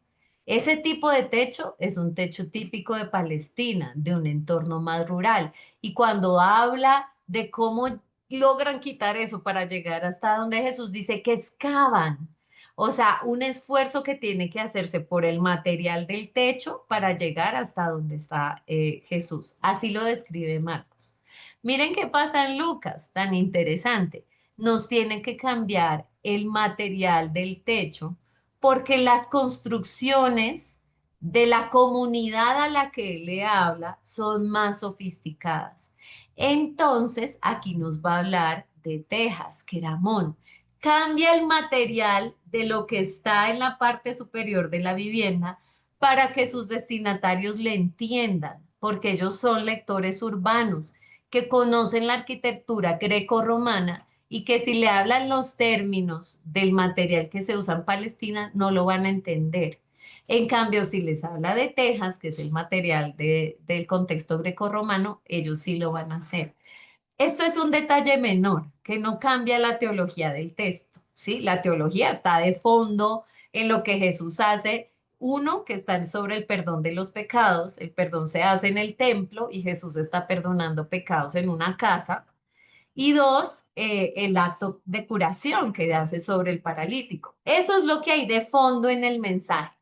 Ese tipo de techo es un techo típico de Palestina, de un entorno más rural. Y cuando habla de cómo logran quitar eso para llegar hasta donde Jesús dice que excavan, o sea, un esfuerzo que tiene que hacerse por el material del techo para llegar hasta donde está Jesús. Así lo describe Marcos. Miren qué pasa en Lucas, tan interesante. Nos tiene que cambiar el material del techo porque las construcciones de la comunidad a la que él le habla son más sofisticadas. Entonces, aquí nos va a hablar de tejas, queramón. Cambia el material de lo que está en la parte superior de la vivienda para que sus destinatarios le entiendan, porque ellos son lectores urbanos que conocen la arquitectura greco-romana y que si le hablan los términos del material que se usa en Palestina, no lo van a entender. En cambio, si les habla de tejas, que es el material del contexto grecorromano, ellos sí lo van a hacer. Esto es un detalle menor que no cambia la teología del texto, ¿sí? La teología está de fondo en lo que Jesús hace. Uno, que está sobre el perdón de los pecados. El perdón se hace en el templo y Jesús está perdonando pecados en una casa. Y dos, el acto de curación que hace sobre el paralítico. Eso es lo que hay de fondo en el mensaje.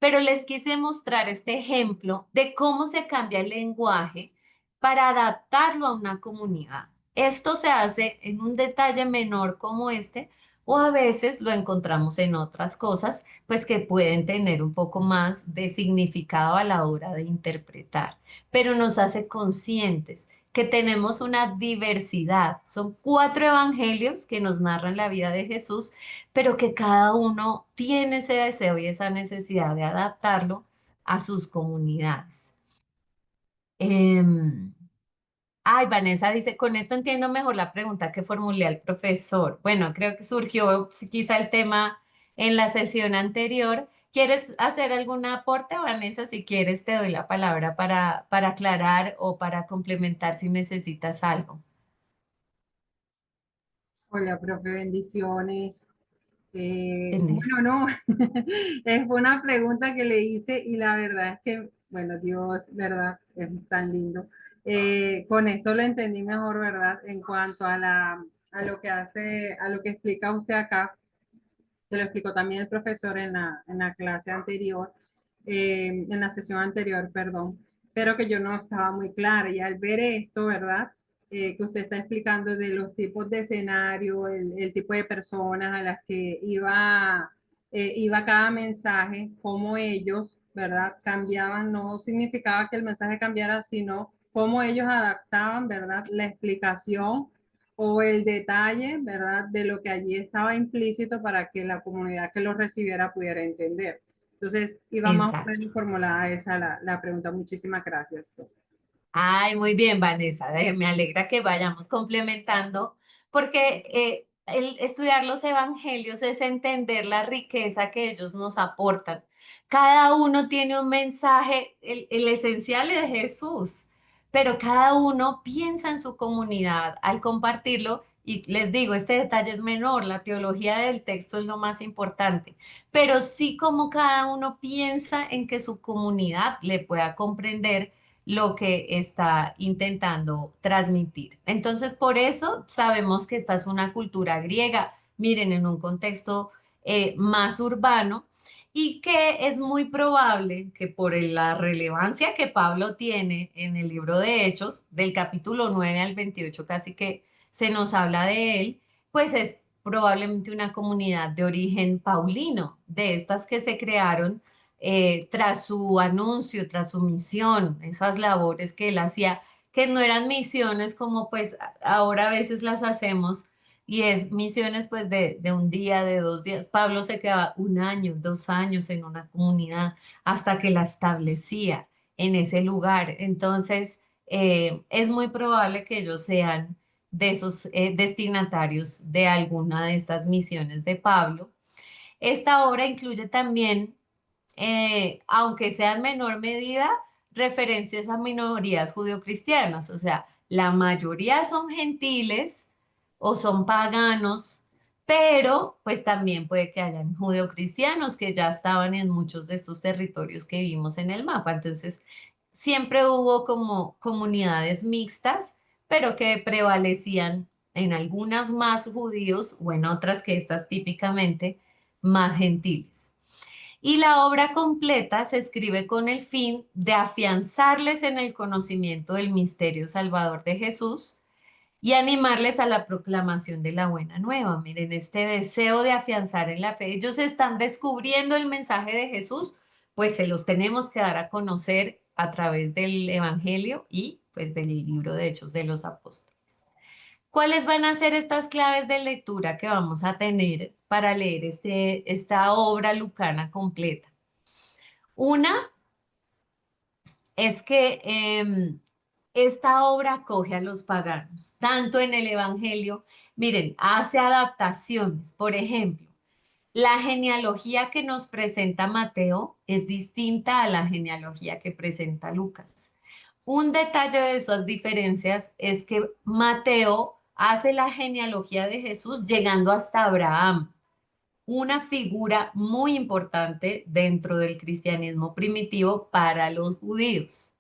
Pero les quise mostrar este ejemplo de cómo se cambia el lenguaje para adaptarlo a una comunidad. Esto se hace en un detalle menor como este, o a veces lo encontramos en otras cosas, pues que pueden tener un poco más de significado a la hora de interpretar, pero nos hace conscientes que tenemos una diversidad. Son 4 evangelios que nos narran la vida de Jesús, pero que cada uno tiene ese deseo y esa necesidad de adaptarlo a sus comunidades. Em, Ay, Vanessa dice, con esto entiendo mejor la pregunta que formulé al profesor. Bueno, creo que surgió quizá el tema en la sesión anterior. ¿Quieres hacer algún aporte, Vanessa? Si quieres, te doy la palabra para aclarar o para complementar si necesitas algo. Hola, profe, bendiciones. Bendice. Bueno, no, es una pregunta que le hice y la verdad es que, bueno, Dios, ¿verdad? Es tan lindo. Con esto lo entendí mejor, ¿verdad? En cuanto a a lo que hace, a lo que explica usted acá, que lo explicó también el profesor en en la clase anterior, en la sesión anterior, perdón, pero que yo no estaba muy clara y al ver esto, ¿verdad? Que usted está explicando de los tipos de escenario, el tipo de personas a las que iba cada mensaje, cómo ellos, ¿verdad? Cambiaban, no significaba que el mensaje cambiara, sino cómo ellos adaptaban, ¿verdad? La explicación o el detalle, ¿verdad? De lo que allí estaba implícito para que la comunidad que lo recibiera pudiera entender. Entonces, iba más o Exacto. menos formulada esa la pregunta. Muchísimas gracias. Ay, muy bien, Vanessa. Me alegra que vayamos complementando, porque el estudiar los evangelios es entender la riqueza que ellos nos aportan. Cada uno tiene un mensaje, el esencial es Jesús, pero cada uno piensa en su comunidad al compartirlo. Y les digo, este detalle es menor, la teología del texto es lo más importante, pero sí como cada uno piensa en que su comunidad le pueda comprender lo que está intentando transmitir. Entonces, por eso sabemos que esta es una cultura griega, miren, en un contexto más urbano y que es muy probable que por la relevancia que Pablo tiene en el libro de Hechos, del capítulo 9 al 28, casi que se nos habla de él, pues es probablemente una comunidad de origen paulino, de estas que se crearon tras su anuncio, tras su misión, esas labores que él hacía, que no eran misiones como pues ahora a veces las hacemos, y es misiones pues de un día, de 2 días. Pablo se quedaba 1 año, 2 años en una comunidad hasta que la establecía en ese lugar. Entonces, es muy probable que ellos sean de esos destinatarios de alguna de estas misiones de Pablo. Esta obra incluye también aunque sea en menor medida, referencias a minorías judeocristianas. O sea, la mayoría son gentiles o son paganos, pero pues también puede que hayan judeocristianos que ya estaban en muchos de estos territorios que vimos en el mapa. Entonces, siempre hubo como comunidades mixtas, pero que prevalecían en algunas más judíos o en otras que estas típicamente más gentiles. Y la obra completa se escribe con el fin de afianzarles en el conocimiento del misterio salvador de Jesús y animarles a la proclamación de la buena nueva. Miren, este deseo de afianzar en la fe, ellos están descubriendo el mensaje de Jesús, pues se los tenemos que dar a conocer a través del Evangelio y pues del libro de Hechos de los Apóstoles. ¿Cuáles van a ser estas claves de lectura que vamos a tener para leer esta obra lucana completa? Una es que esta obra acoge a los paganos, tanto en el Evangelio, miren, hace adaptaciones. Por ejemplo, la genealogía que nos presenta Mateo es distinta a la genealogía que presenta Lucas. Un detalle de esas diferencias es que Mateo hace la genealogía de Jesús llegando hasta Abraham, una figura muy importante dentro del cristianismo primitivo para los judíos.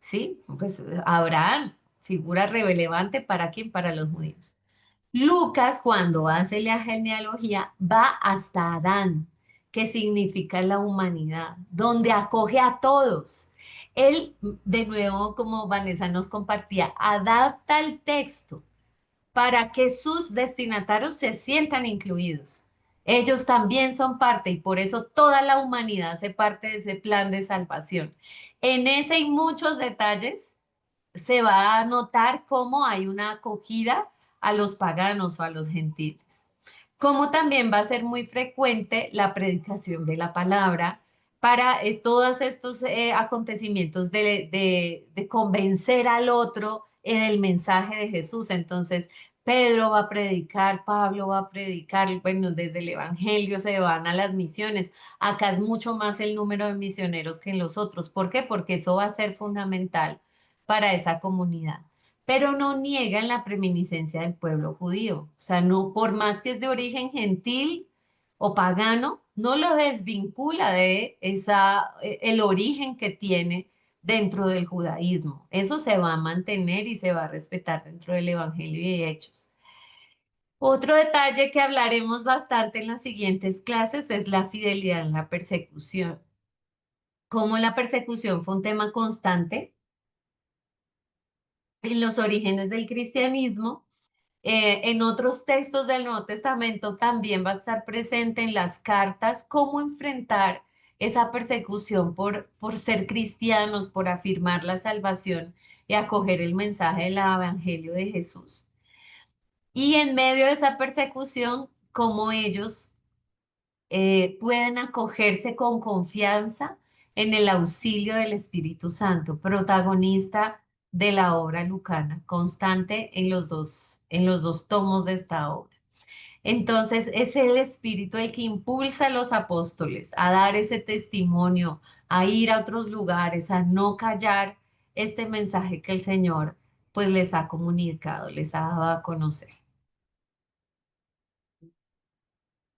¿Sí? Pues Abraham, figura relevante para quién, para los judíos. Lucas, cuando hace la genealogía, va hasta Adán, que significa la humanidad, donde acoge a todos. Él, de nuevo, como Vanessa nos compartía, adapta el texto para que sus destinatarios se sientan incluidos. Ellos también son parte y por eso toda la humanidad hace parte de ese plan de salvación. En ese y muchos detalles se va a notar cómo hay una acogida a los paganos o a los gentiles. Como también va a ser muy frecuente la predicación de la palabra para todos estos acontecimientos de convencer al otro del mensaje de Jesús. Entonces, Pedro va a predicar, Pablo va a predicar, bueno, desde el Evangelio se van a las misiones. Acá es mucho más el número de misioneros que en los otros. ¿Por qué? Porque eso va a ser fundamental para esa comunidad, pero no niegan la preeminencia del pueblo judío. O sea, no, por más que es de origen gentil o pagano, no lo desvincula de el origen que tiene dentro del judaísmo. Eso se va a mantener y se va a respetar dentro del Evangelio y de Hechos. Otro detalle que hablaremos bastante en las siguientes clases es la fidelidad en la persecución. Como la persecución fue un tema constante en los orígenes del cristianismo, en otros textos del Nuevo Testamento también va a estar presente en las cartas cómo enfrentar esa persecución por ser cristianos, por afirmar la salvación y acoger el mensaje del Evangelio de Jesús. Y en medio de esa persecución, cómo ellos pueden acogerse con confianza en el auxilio del Espíritu Santo, protagonista de la obra lucana, constante en los dos tomos de esta obra. Entonces, es el Espíritu el que impulsa a los apóstoles a dar ese testimonio, a ir a otros lugares, a no callar este mensaje que el Señor pues les ha comunicado, les ha dado a conocer.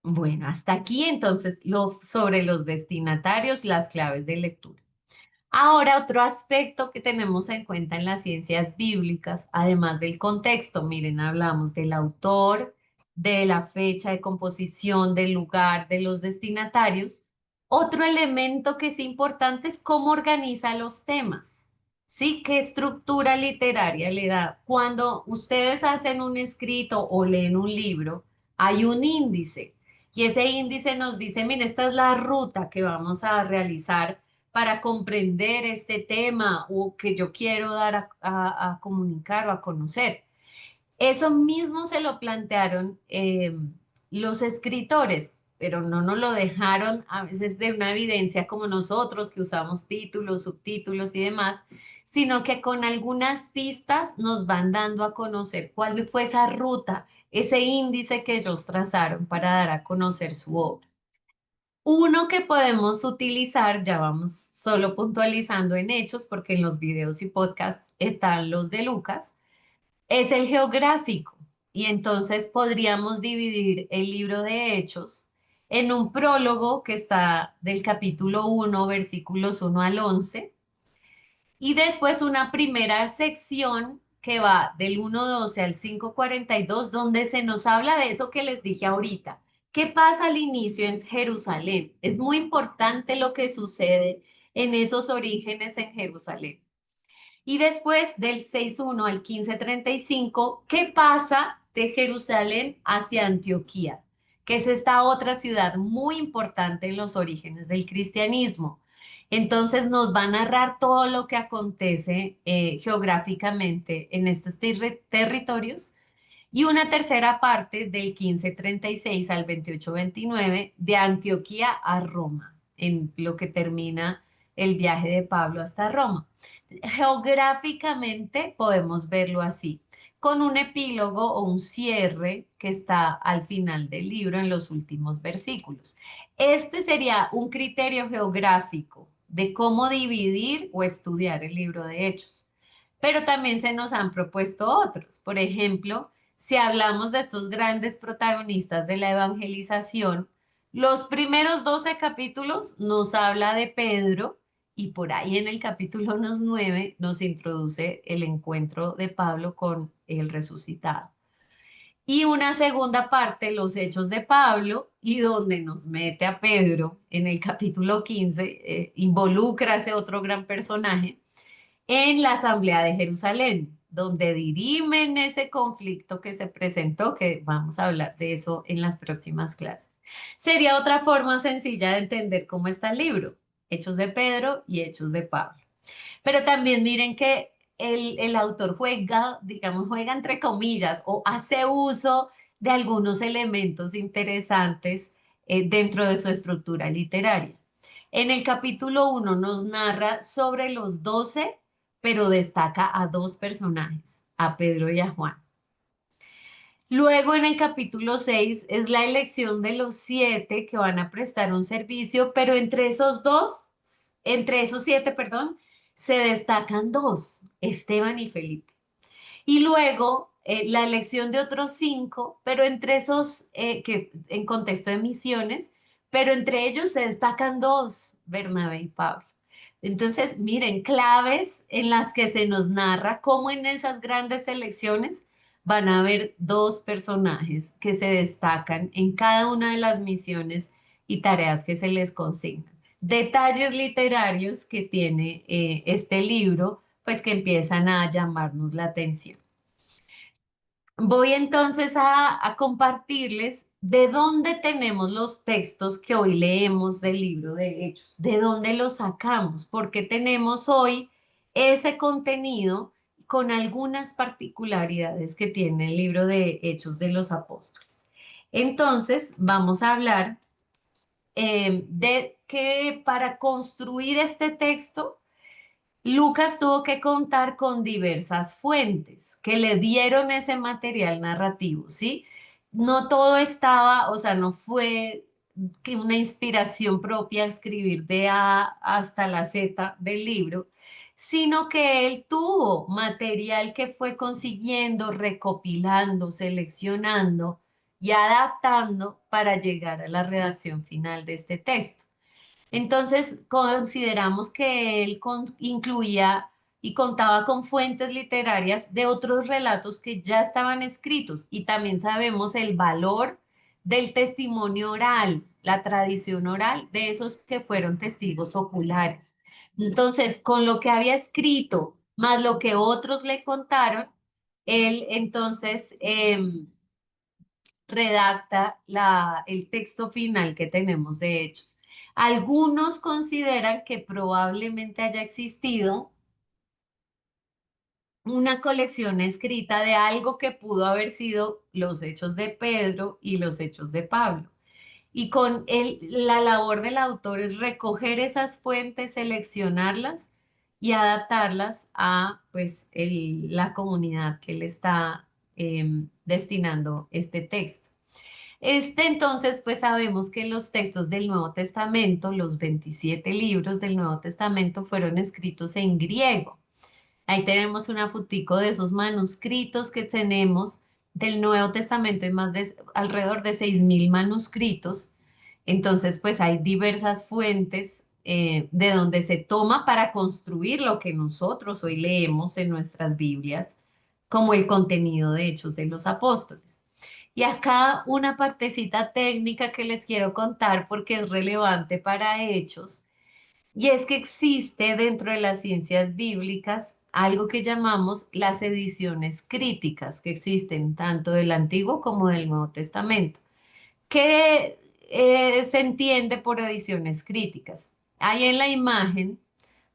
Bueno, hasta aquí entonces sobre los destinatarios, las claves de lectura. Ahora, otro aspecto que tenemos en cuenta en las ciencias bíblicas, además del contexto, miren, hablamos del autor, de la fecha de composición, del lugar, de los destinatarios. Otro elemento que es importante es cómo organiza los temas. ¿Sí? ¿Qué estructura literaria le da? Cuando ustedes hacen un escrito o leen un libro, hay un índice. Y ese índice nos dice, mire, esta es la ruta que vamos a realizar para comprender este tema o que yo quiero dar a comunicar o a conocer. Eso mismo se lo plantearon los escritores, pero no nos lo dejaron a veces de una evidencia como nosotros que usamos títulos, subtítulos y demás, sino que con algunas pistas nos van dando a conocer cuál fue esa ruta, ese índice que ellos trazaron para dar a conocer su obra. Uno que podemos utilizar, ya vamos solo puntualizando en hechos, porque en los videos y podcasts están los de Lucas, es el geográfico. Y entonces podríamos dividir el libro de Hechos en un prólogo que está del capítulo 1, versículos 1 al 11, y después una primera sección que va del 1:12 al 5:42, donde se nos habla de eso que les dije ahorita. ¿Qué pasa al inicio en Jerusalén? Es muy importante lo que sucede en esos orígenes en Jerusalén. Y después del 6:1 al 15:35, ¿qué pasa de Jerusalén hacia Antioquía? Que es esta otra ciudad muy importante en los orígenes del cristianismo. Entonces nos va a narrar todo lo que acontece geográficamente en estos territorios, y una tercera parte del 15:36 al 28:29 de Antioquía a Roma, en lo que termina el viaje de Pablo hasta Roma. Geográficamente podemos verlo así, con un epílogo o un cierre que está al final del libro en los últimos versículos. Este sería un criterio geográfico de cómo dividir o estudiar el libro de Hechos. Pero también se nos han propuesto otros. Por ejemplo, si hablamos de estos grandes protagonistas de la evangelización, los primeros 12 capítulos nos habla de Pedro, y por ahí en el capítulo 9 nos introduce el encuentro de Pablo con el resucitado. Y una segunda parte, los hechos de Pablo, y donde nos mete a Pedro en el capítulo 15, involucra a ese otro gran personaje en la Asamblea de Jerusalén, donde dirimen ese conflicto que se presentó, que vamos a hablar de eso en las próximas clases. Sería otra forma sencilla de entender cómo está el libro, Hechos de Pedro y Hechos de Pablo. Pero también miren que el autor juega, digamos, juega entre comillas o hace uso de algunos elementos interesantes dentro de su estructura literaria. En el capítulo 1 nos narra sobre los 12, pero destaca a dos personajes, a Pedro y a Juan. Luego en el capítulo 6 es la elección de los 7 que van a prestar un servicio, pero entre esos 7, perdón, se destacan dos, Esteban y Felipe. Y luego la elección de otros 5, pero entre esos, que en contexto de misiones, pero entre ellos se destacan dos, Bernabé y Pablo. Entonces, miren, claves en las que se nos narra cómo en esas grandes elecciones van a haber dos personajes que se destacan en cada una de las misiones y tareas que se les consignan. Detalles literarios que tiene este libro, pues que empiezan a llamarnos la atención. Voy entonces a compartirles de dónde tenemos los textos que hoy leemos del libro de Hechos, de dónde los sacamos, porque tenemos hoy ese contenido con algunas particularidades que tiene el libro de Hechos de los Apóstoles. Entonces, vamos a hablar de que para construir este texto, Lucas tuvo que contar con diversas fuentes que le dieron ese material narrativo, ¿sí? No todo estaba, o sea, no fue que una inspiración propia escribir de A hasta la Z del libro, sino que él tuvo material que fue consiguiendo, recopilando, seleccionando y adaptando para llegar a la redacción final de este texto. Entonces, consideramos que él incluía y contaba con fuentes literarias de otros relatos que ya estaban escritos, y también sabemos el valor del testimonio oral, la tradición oral de esos que fueron testigos oculares. Entonces, con lo que había escrito, más lo que otros le contaron, él entonces redacta el texto final que tenemos de Hechos. Algunos consideran que probablemente haya existido una colección escrita de algo que pudo haber sido los Hechos de Pedro y los Hechos de Pablo. Y con la labor del autor es recoger esas fuentes, seleccionarlas y adaptarlas a pues, la comunidad que le está destinando este texto. Entonces, pues sabemos que los textos del Nuevo Testamento, los 27 libros del Nuevo Testamento, fueron escritos en griego. Ahí tenemos una fotico de esos manuscritos que tenemos del Nuevo Testamento hay alrededor de 6.000 manuscritos. Entonces, pues hay diversas fuentes de donde se toma para construir lo que nosotros hoy leemos en nuestras Biblias, como el contenido de Hechos de los Apóstoles. Y acá una partecita técnica que les quiero contar porque es relevante para Hechos, y es que existe dentro de las ciencias bíblicas algo que llamamos las ediciones críticas, que existen tanto del Antiguo como del Nuevo Testamento. ¿Qué se entiende por ediciones críticas? Ahí en la imagen,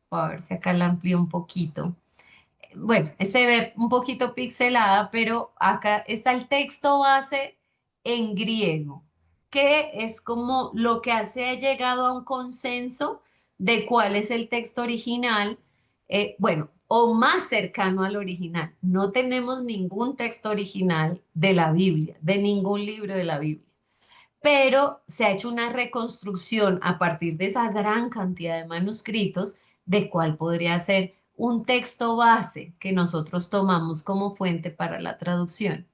a ver si acá la amplío un poquito. Bueno, se ve un poquito pixelada, pero acá está el texto base en griego, que es como lo que ha llegado a un consenso de cuál es el texto original, bueno, o más cercano al original. No tenemos ningún texto original de la Biblia, de ningún libro de la Biblia, pero se ha hecho una reconstrucción a partir de esa gran cantidad de manuscritos de cuál podría ser un texto base que nosotros tomamos como fuente para la traducción.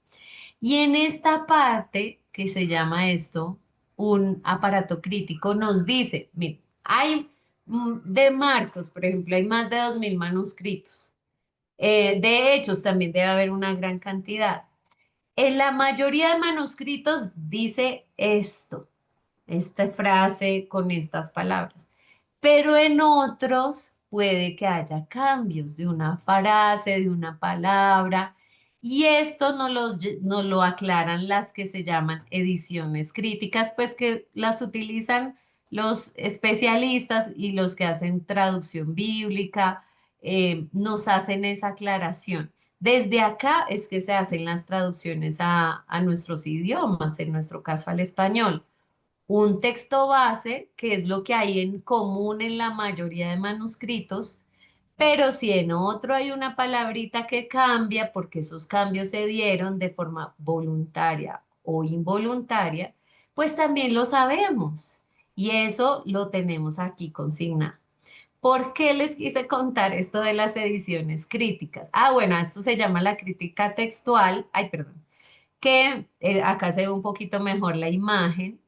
Y en esta parte, que se llama esto, un aparato crítico, nos dice, mire, hay de Marcos, por ejemplo, hay más de 2.000 manuscritos. De Hechos también debe haber una gran cantidad. En la mayoría de manuscritos dice esto, esta frase con estas palabras. Pero en otros puede que haya cambios de una frase, de una palabra, y esto nos lo aclaran las que se llaman ediciones críticas, pues que las utilizan los especialistas y los que hacen traducción bíblica, nos hacen esa aclaración. Desde acá es que se hacen las traducciones a nuestros idiomas, en nuestro caso al español. Un texto base, que es lo que hay en común en la mayoría de manuscritos, pero si en otro hay una palabrita que cambia, porque esos cambios se dieron de forma voluntaria o involuntaria, pues también lo sabemos. Y eso lo tenemos aquí consignado. ¿Por qué les quise contar esto de las ediciones críticas? Ah, bueno, esto se llama la crítica textual. Ay, perdón. Que acá se ve un poquito mejor la imagen.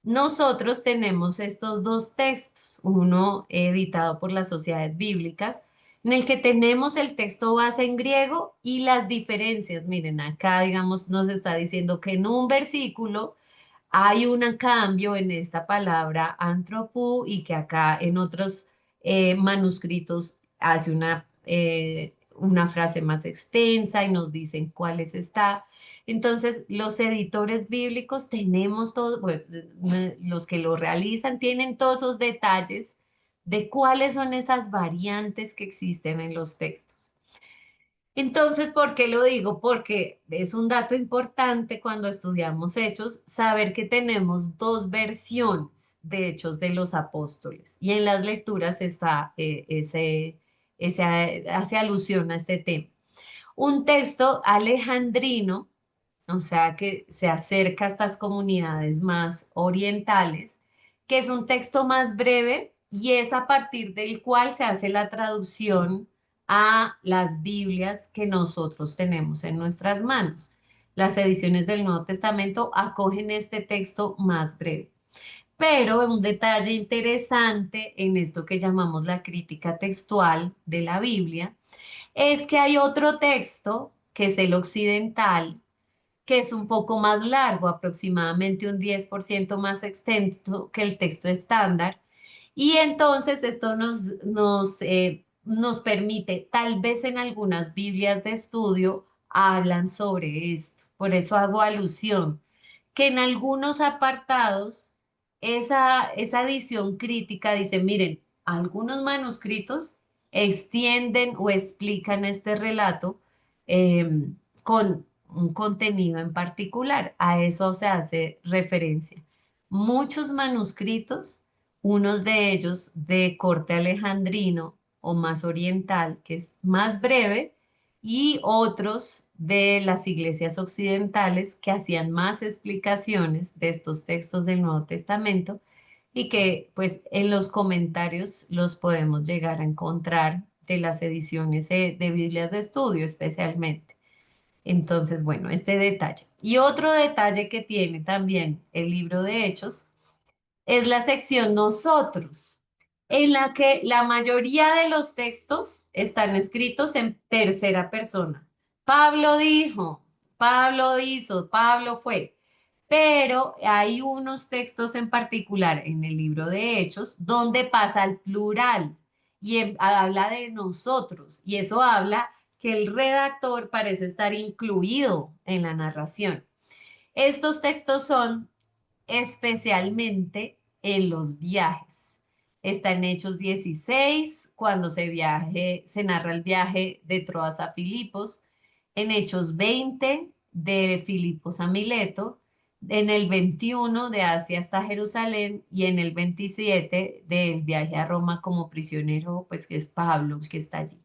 Nosotros tenemos estos dos textos, uno editado por las sociedades bíblicas, en el que tenemos el texto base en griego y las diferencias. Miren, acá, digamos, nos está diciendo que en un versículo hay un cambio en esta palabra antropú y que acá en otros manuscritos hace una frase más extensa y nos dicen cuáles está. Entonces, los editores bíblicos tenemos todos, pues, los que lo realizan tienen todos esos detalles de cuáles son esas variantes que existen en los textos. Entonces, ¿por qué lo digo? Porque es un dato importante cuando estudiamos Hechos, saber que tenemos dos versiones de Hechos de los Apóstoles. Y en las lecturas está hace alusión a este tema. Un texto alejandrino, o sea, que se acerca a estas comunidades más orientales, que es un texto más breve y es a partir del cual se hace la traducción a las Biblias que nosotros tenemos en nuestras manos. Las ediciones del Nuevo Testamento acogen este texto más breve. Pero un detalle interesante en esto que llamamos la crítica textual de la Biblia es que hay otro texto, que es el occidental, que es un poco más largo, aproximadamente un 10% más extenso que el texto estándar. Y entonces esto nos permite, tal vez en algunas Biblias de estudio hablan sobre esto. Por eso hago alusión, que en algunos apartados esa edición crítica dice, miren, algunos manuscritos extienden o explican este relato con un contenido en particular. A eso se hace referencia. Muchos manuscritos, unos de ellos de corte alejandrino o más oriental, que es más breve, y otros de las iglesias occidentales que hacían más explicaciones de estos textos del Nuevo Testamento y que pues en los comentarios los podemos llegar a encontrar de las ediciones de Biblias de estudio especialmente. Entonces, bueno, este detalle. Y otro detalle que tiene también el libro de Hechos es la sección Nosotros, en la que la mayoría de los textos están escritos en tercera persona. Pablo dijo, Pablo hizo, Pablo fue. Pero hay unos textos en particular en el libro de Hechos donde pasa al plural y habla de nosotros. Y eso habla que el redactor parece estar incluido en la narración. Estos textos son especialmente en los viajes. Está en Hechos 16, cuando se narra el viaje de Troas a Filipos, en Hechos 20, de Filipos a Mileto, en el 21 de Asia hasta Jerusalén y en el 27 del viaje a Roma como prisionero, pues que es Pablo el que está allí.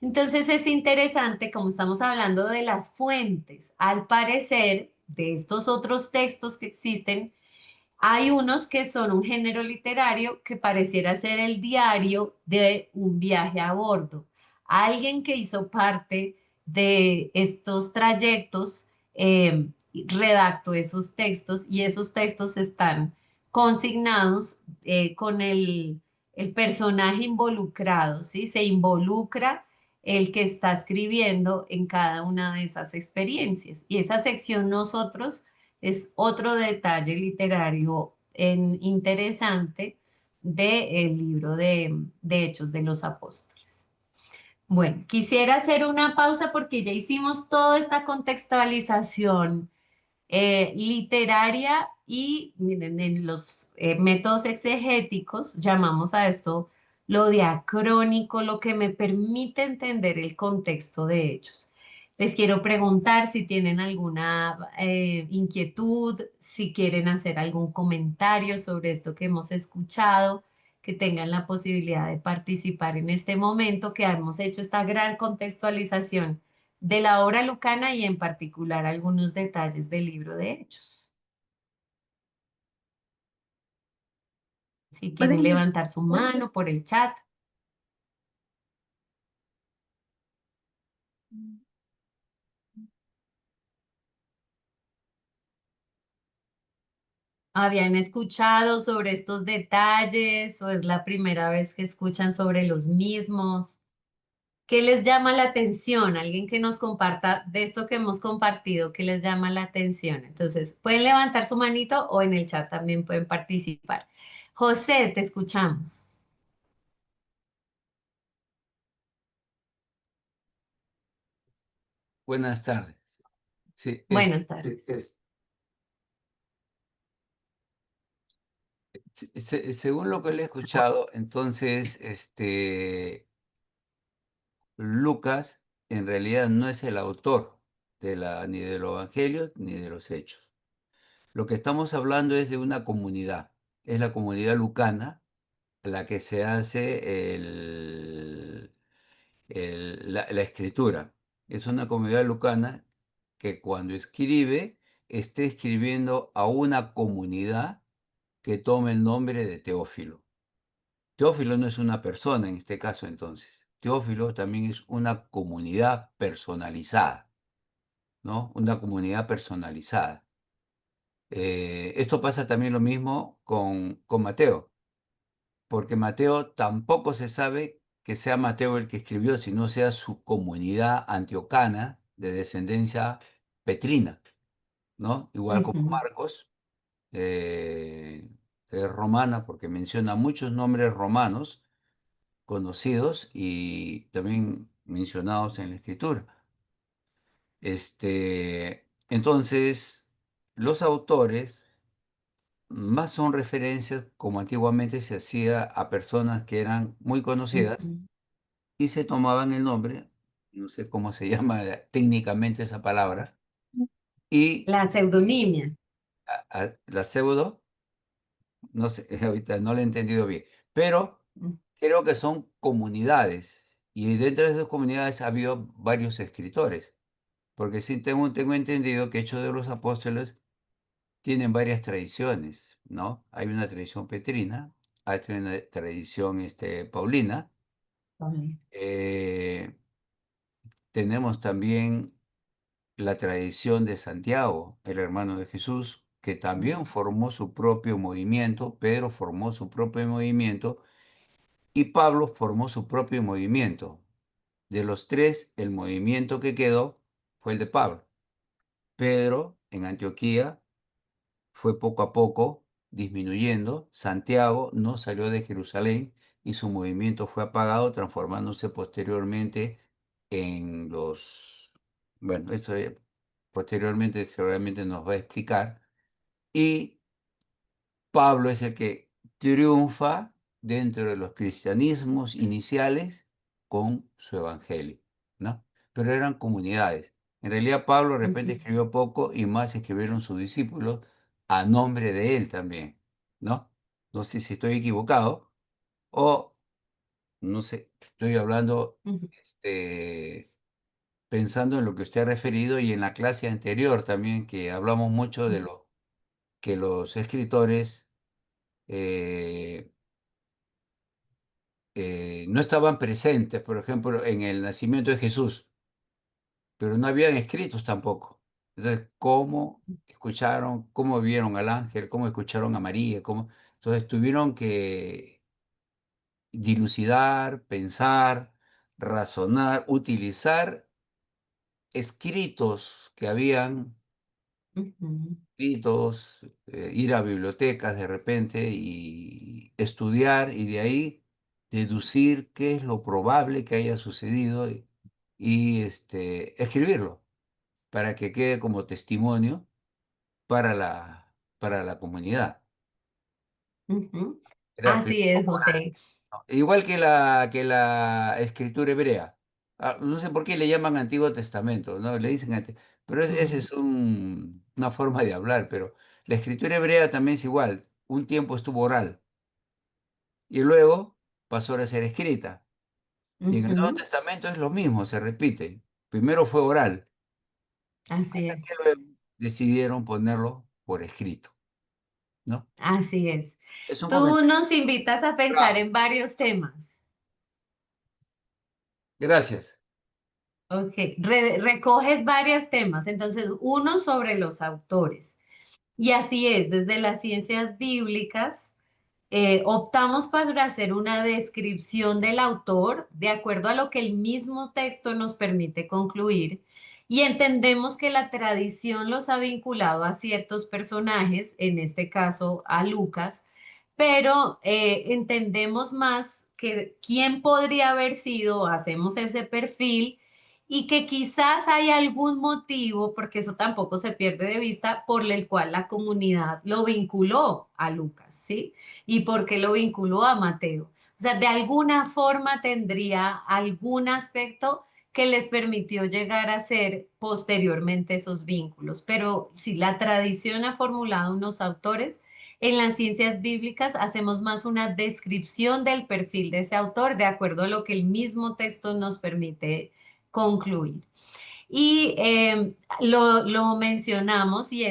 Entonces es interesante, como estamos hablando de las fuentes, al parecer de estos otros textos que existen, hay unos que son un género literario que pareciera ser el diario de un viaje a bordo. Alguien que hizo parte de estos trayectos redactó esos textos y esos textos están consignados con el personaje involucrado, ¿sí? Se involucra el que está escribiendo en cada una de esas experiencias. Y esa sección nosotros es otro detalle literario interesante del libro de Hechos de los Apóstoles. Bueno, quisiera hacer una pausa porque ya hicimos toda esta contextualización literaria y miren, en los métodos exegéticos llamamos a esto lo diacrónico, lo que me permite entender el contexto de hechos. Les quiero preguntar si tienen alguna inquietud, si quieren hacer algún comentario sobre esto que hemos escuchado, que tengan la posibilidad de participar en este momento que hemos hecho esta gran contextualización de la obra lucana y en particular algunos detalles del libro de Hechos. Si quieren Pueden, levantar su mano por el chat. ¿Habían escuchado sobre estos detalles o es la primera vez que escuchan sobre los mismos? ¿Qué les llama la atención? Alguien que nos comparta de esto que hemos compartido, ¿qué les llama la atención? Entonces, pueden levantar su manito o en el chat también pueden participar. José, te escuchamos. Buenas tardes. Sí, Buenas tardes. según lo que le he escuchado, entonces, Lucas en realidad no es el autor ni de los evangelios ni de los hechos. Lo que estamos hablando es de una comunidad. Es la comunidad lucana a la que se hace la escritura. Es una comunidad lucana que cuando escribe, esté escribiendo a una comunidad que toma el nombre de Teófilo. Teófilo no es una persona en este caso entonces. Teófilo también es una comunidad personalizada, ¿no? Una comunidad personalizada. Esto pasa también lo mismo con Mateo, porque Mateo tampoco se sabe que sea Mateo el que escribió, sino sea su comunidad antioquana de descendencia petrina, ¿no? Igual como Ujú. Marcos, que es romana, porque menciona muchos nombres romanos conocidos y también mencionados en la escritura. Entonces, los autores más son referencias, como antiguamente se hacía a personas que eran muy conocidas Ujú. y se tomaban el nombre, no sé cómo se llama técnicamente esa palabra, y La pseudonimia. la pseudo, no sé, ahorita no lo he entendido bien, pero Mm. creo que son comunidades y dentro de esas comunidades ha habido varios escritores, porque sí tengo entendido que Hechos de los Apóstoles tienen varias tradiciones, ¿no? Hay una tradición petrina, hay una tradición paulina, Vale. tenemos también la tradición de Santiago, el hermano de Jesús, que también formó su propio movimiento. Pedro formó su propio movimiento y Pablo formó su propio movimiento. De los tres, el movimiento que quedó fue el de Pablo. Pedro, en Antioquía, fue poco a poco disminuyendo. Santiago no salió de Jerusalén y su movimiento fue apagado, transformándose posteriormente en los... Bueno, esto posteriormente seguramente nos va a explicar. Y Pablo es el que triunfa dentro de los cristianismos iniciales con su evangelio, ¿no? Pero eran comunidades. En realidad Pablo de repente Ujú, escribió poco y más escribieron sus discípulos a nombre de él también, ¿no? No sé si estoy equivocado o no sé, estoy hablando, ujú, pensando en lo que usted ha referido y en la clase anterior también, que hablamos mucho de ujú, lo que los escritores eh, no estaban presentes, por ejemplo, en el nacimiento de Jesús, pero no habían escritos tampoco. Entonces, ¿cómo escucharon, cómo vieron al ángel, cómo escucharon a María? Entonces, tuvieron que dilucidar, pensar, razonar, utilizar escritos que habían ujú, escritos, ir a bibliotecas de repente y estudiar y de ahí deducir qué es lo probable que haya sucedido y escribirlo para que quede como testimonio para la comunidad. ujú. Era Así primero es, oral, José. ¿no? Igual que la escritura hebrea. No sé por qué le llaman Antiguo Testamento, ¿no? Le dicen pero ese Ujú, es una forma de hablar, pero la escritura hebrea también es igual. Un tiempo estuvo oral y luego pasó a ser escrita. Y en el Nuevo ujú. Testamento es lo mismo, se repite. Primero fue oral, Así hasta es, que luego decidieron ponerlo por escrito, ¿no? así es. Es un Tú comentario. nos invitas a pensar en varios temas. Gracias. Ok, recoges varios temas. Entonces, uno sobre los autores. Y así es, desde las ciencias bíblicas. Optamos para hacer una descripción del autor de acuerdo a lo que el mismo texto nos permite concluir y entendemos que la tradición los ha vinculado a ciertos personajes, en este caso a Lucas, pero entendemos más que quién podría haber sido, hacemos ese perfil y que quizás hay algún motivo, porque eso tampoco se pierde de vista, por el cual la comunidad lo vinculó a Lucas, ¿sí? ¿Y por qué lo vinculó a Mateo? O sea, de alguna forma tendría algún aspecto que les permitió llegar a ser posteriormente esos vínculos. Pero si la tradición ha formulado unos autores, en las ciencias bíblicas hacemos más una descripción del perfil de ese autor de acuerdo a lo que el mismo texto nos permite concluir. Y lo mencionamos y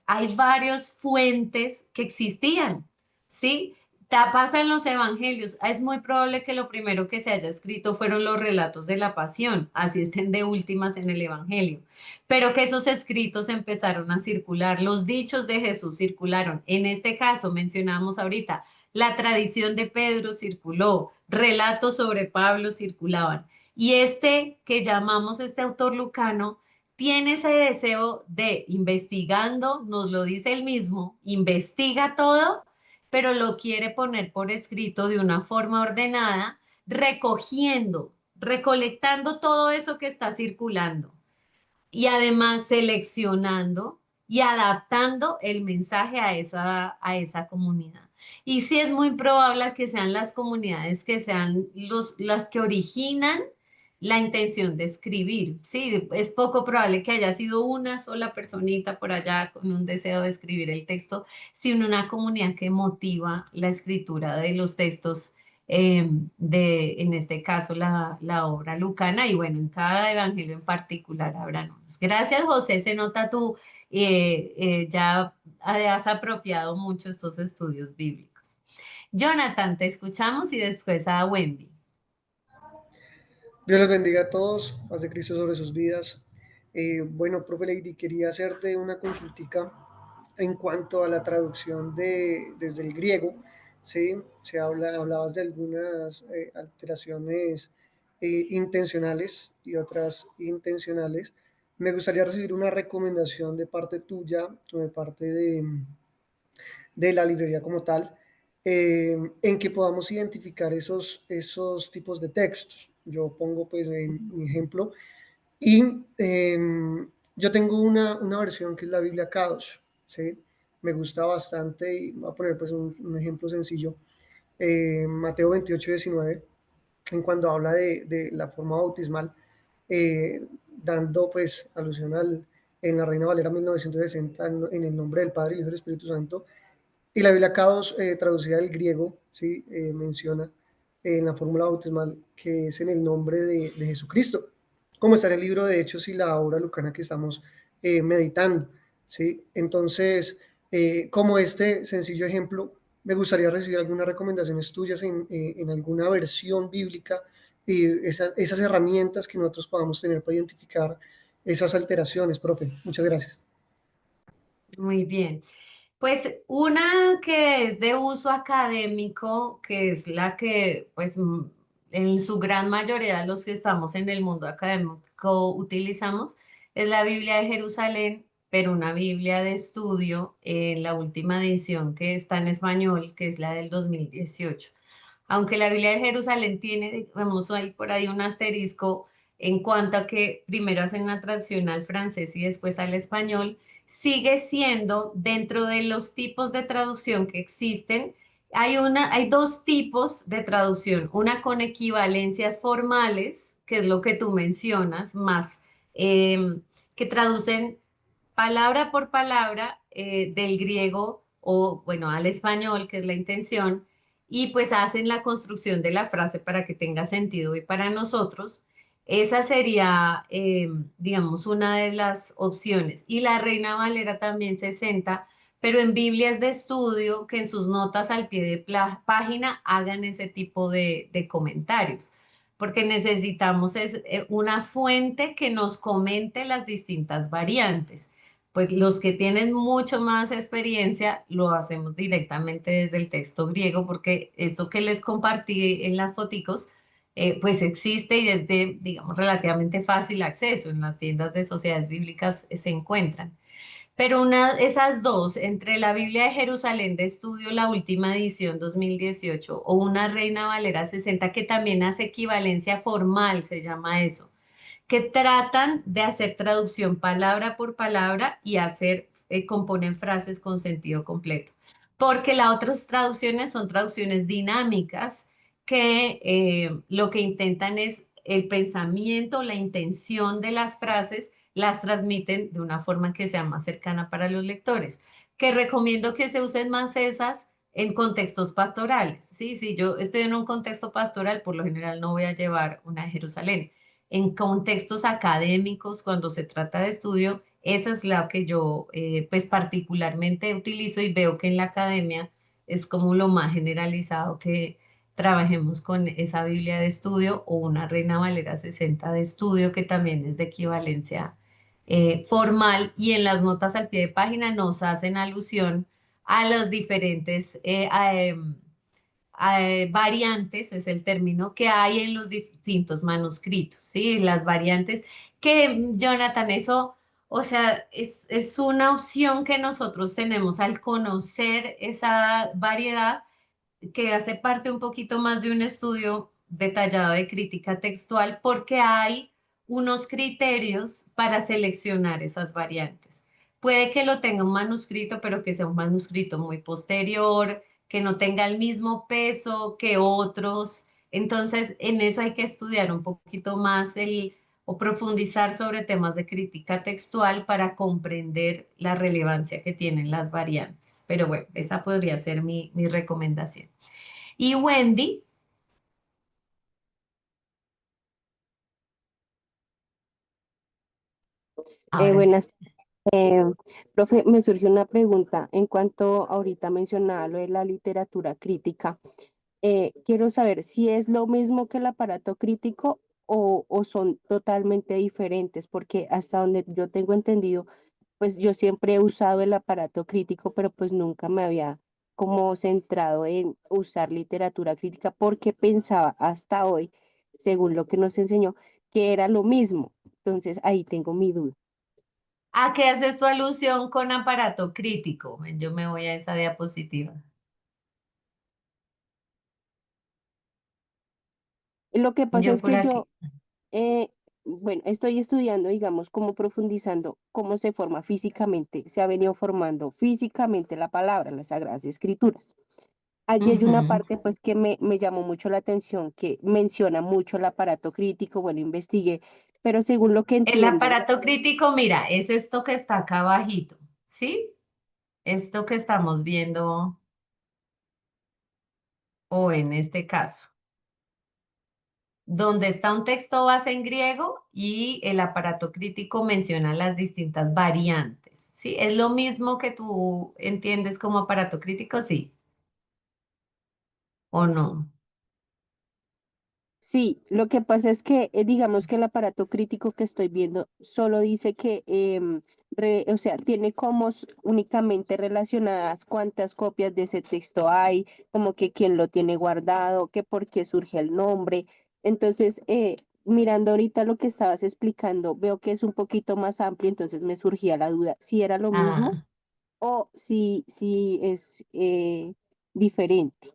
hay varias fuentes que existían, ¿sí? Pasa en los evangelios. Es muy probable que lo primero que se haya escrito fueron los relatos de la pasión, así estén de últimas en el evangelio, pero que esos escritos empezaron a circular, los dichos de Jesús circularon. En este caso, mencionamos ahorita, la tradición de Pedro circuló, relatos sobre Pablo circulaban. Y este que llamamos este autor lucano tiene ese deseo de investigando, nos lo dice él mismo, investiga todo, pero lo quiere poner por escrito de una forma ordenada, recogiendo, recolectando todo eso que está circulando y además seleccionando y adaptando el mensaje a esa comunidad. Y sí es muy probable que sean las comunidades que sean las que originan la intención de escribir. Sí, es poco probable que haya sido una sola personita por allá con un deseo de escribir el texto, sino una comunidad que motiva la escritura de los textos en este caso, la obra lucana, y bueno, en cada evangelio en particular habrá unos. Gracias, José, se nota tú ya has apropiado mucho estos estudios bíblicos. Jonathan, te escuchamos y después a Wendy. Dios les bendiga a todos, paz de Cristo sobre sus vidas. Bueno, profe Lady, quería hacerte una consultica en cuanto a la traducción desde el griego. ¿Sí? Hablabas de algunas alteraciones intencionales y otras intencionales. Me gustaría recibir una recomendación de parte tuya o de parte de la librería como tal, en que podamos identificar esos tipos de textos. Yo pongo pues mi ejemplo y yo tengo una versión que es la Biblia Kadosh, ¿sí? Me gusta bastante y voy a poner pues un ejemplo sencillo. Mateo 28:19, en cuando habla de la forma bautismal, dando pues alusión en la Reina Valera 1960, en el nombre del Padre, el Hijo y el Espíritu Santo, y la Biblia K2, traducida del griego, ¿sí? Menciona en la fórmula bautismal que es en el nombre de Jesucristo, como está en el libro de Hechos y la obra lucana que estamos meditando. ¿Sí? Entonces, como este sencillo ejemplo, me gustaría recibir algunas recomendaciones tuyas en alguna versión bíblica, esas herramientas que nosotros podamos tener para identificar esas alteraciones, profe. Muchas gracias. Muy bien. Pues una que es de uso académico, que es la que, pues, en su gran mayoría de los que estamos en el mundo académico utilizamos, es la Biblia de Jerusalén, pero una Biblia de estudio en la última edición que está en español, que es la del 2018. Aunque la Biblia de Jerusalén tiene, digamos, ahí por ahí un asterisco en cuanto a que primero hacen una traducción al francés y después al español, sigue siendo dentro de los tipos de traducción que existen. Hay dos tipos de traducción, una con equivalencias formales, que es lo que tú mencionas, más que traducen palabra por palabra del griego o, bueno, al español, que es la intención, y pues hacen la construcción de la frase para que tenga sentido y para nosotros. Esa sería, digamos, una de las opciones. Y la Reina Valera también 60, pero en Biblias de estudio que en sus notas al pie de página hagan ese tipo de comentarios, porque necesitamos una fuente que nos comente las distintas variantes. Pues los que tienen mucho más experiencia lo hacemos directamente desde el texto griego, porque esto que les compartí en las foticos, pues existe y es de, digamos, relativamente fácil acceso. En las tiendas de sociedades bíblicas se encuentran. Pero esas dos, entre la Biblia de Jerusalén de estudio, la última edición 2018, o una Reina Valera 60, que también hace equivalencia formal, se llama eso, que tratan de hacer traducción palabra por palabra y componen frases con sentido completo. Porque las otras traducciones son traducciones dinámicas que lo que intentan es el pensamiento, la intención de las frases, las transmiten de una forma que sea más cercana para los lectores. Que recomiendo que se usen más esas en contextos pastorales. Sí, si yo estoy en un contexto pastoral, por lo general no voy a llevar una de Jerusalén. En contextos académicos, cuando se trata de estudio, esa es la que yo pues particularmente utilizo y veo que en la academia es como lo más generalizado que trabajemos con esa Biblia de estudio o una Reina Valera 60 de estudio que también es de equivalencia formal, y en las notas al pie de página nos hacen alusión a los diferentes variantes, es el término que hay en los distintos manuscritos, ¿sí? Las variantes que, Jonathan, eso, o sea, es una opción que nosotros tenemos al conocer esa variedad, que hace parte un poquito más de un estudio detallado de crítica textual, porque hay unos criterios para seleccionar esas variantes. Puede que lo tenga un manuscrito, pero que sea un manuscrito muy posterior, que no tenga el mismo peso que otros. Entonces, en eso hay que estudiar un poquito más o profundizar sobre temas de crítica textual para comprender la relevancia que tienen las variantes. Pero bueno, esa podría ser mi recomendación. Y Wendy, ahora sí. Buenas. eh, Profe, me surgió una pregunta en cuanto ahorita mencionaba lo de la literatura crítica. Quiero saber si es lo mismo que el aparato crítico o son totalmente diferentes, porque hasta donde yo tengo entendido, pues yo siempre he usado el aparato crítico, pero pues nunca me había como centrado en usar literatura crítica porque pensaba hasta hoy, según lo que nos enseñó, que era lo mismo. Entonces ahí tengo mi duda. ¿A qué hace su alusión con aparato crítico? Yo me voy a esa diapositiva. Lo que pasa Yo es por que yo, aquí. eh, bueno, estoy estudiando, digamos, como profundizando cómo se forma físicamente, se ha venido formando físicamente la palabra, las Sagradas Escrituras. Allí hay una Ujú. parte pues que me llamó mucho la atención, que menciona mucho el aparato crítico, bueno, investigué, pero según lo que El entiendo, aparato crítico, mira, es esto que está acá abajito, ¿sí? Esto que estamos viendo, o en este caso, donde está un texto base en griego y el aparato crítico menciona las distintas variantes, ¿sí? ¿Es lo mismo que tú entiendes como aparato crítico, sí? ¿O no? sí, lo que pasa es que digamos que el aparato crítico que estoy viendo solo dice que, o sea, tiene como únicamente relacionadas cuántas copias de ese texto hay, como que quién lo tiene guardado, que por qué surge el nombre. Entonces, mirando ahorita lo que estabas explicando, veo que es un poquito más amplio, entonces me surgía la duda si era lo mismo Ah. o si es diferente.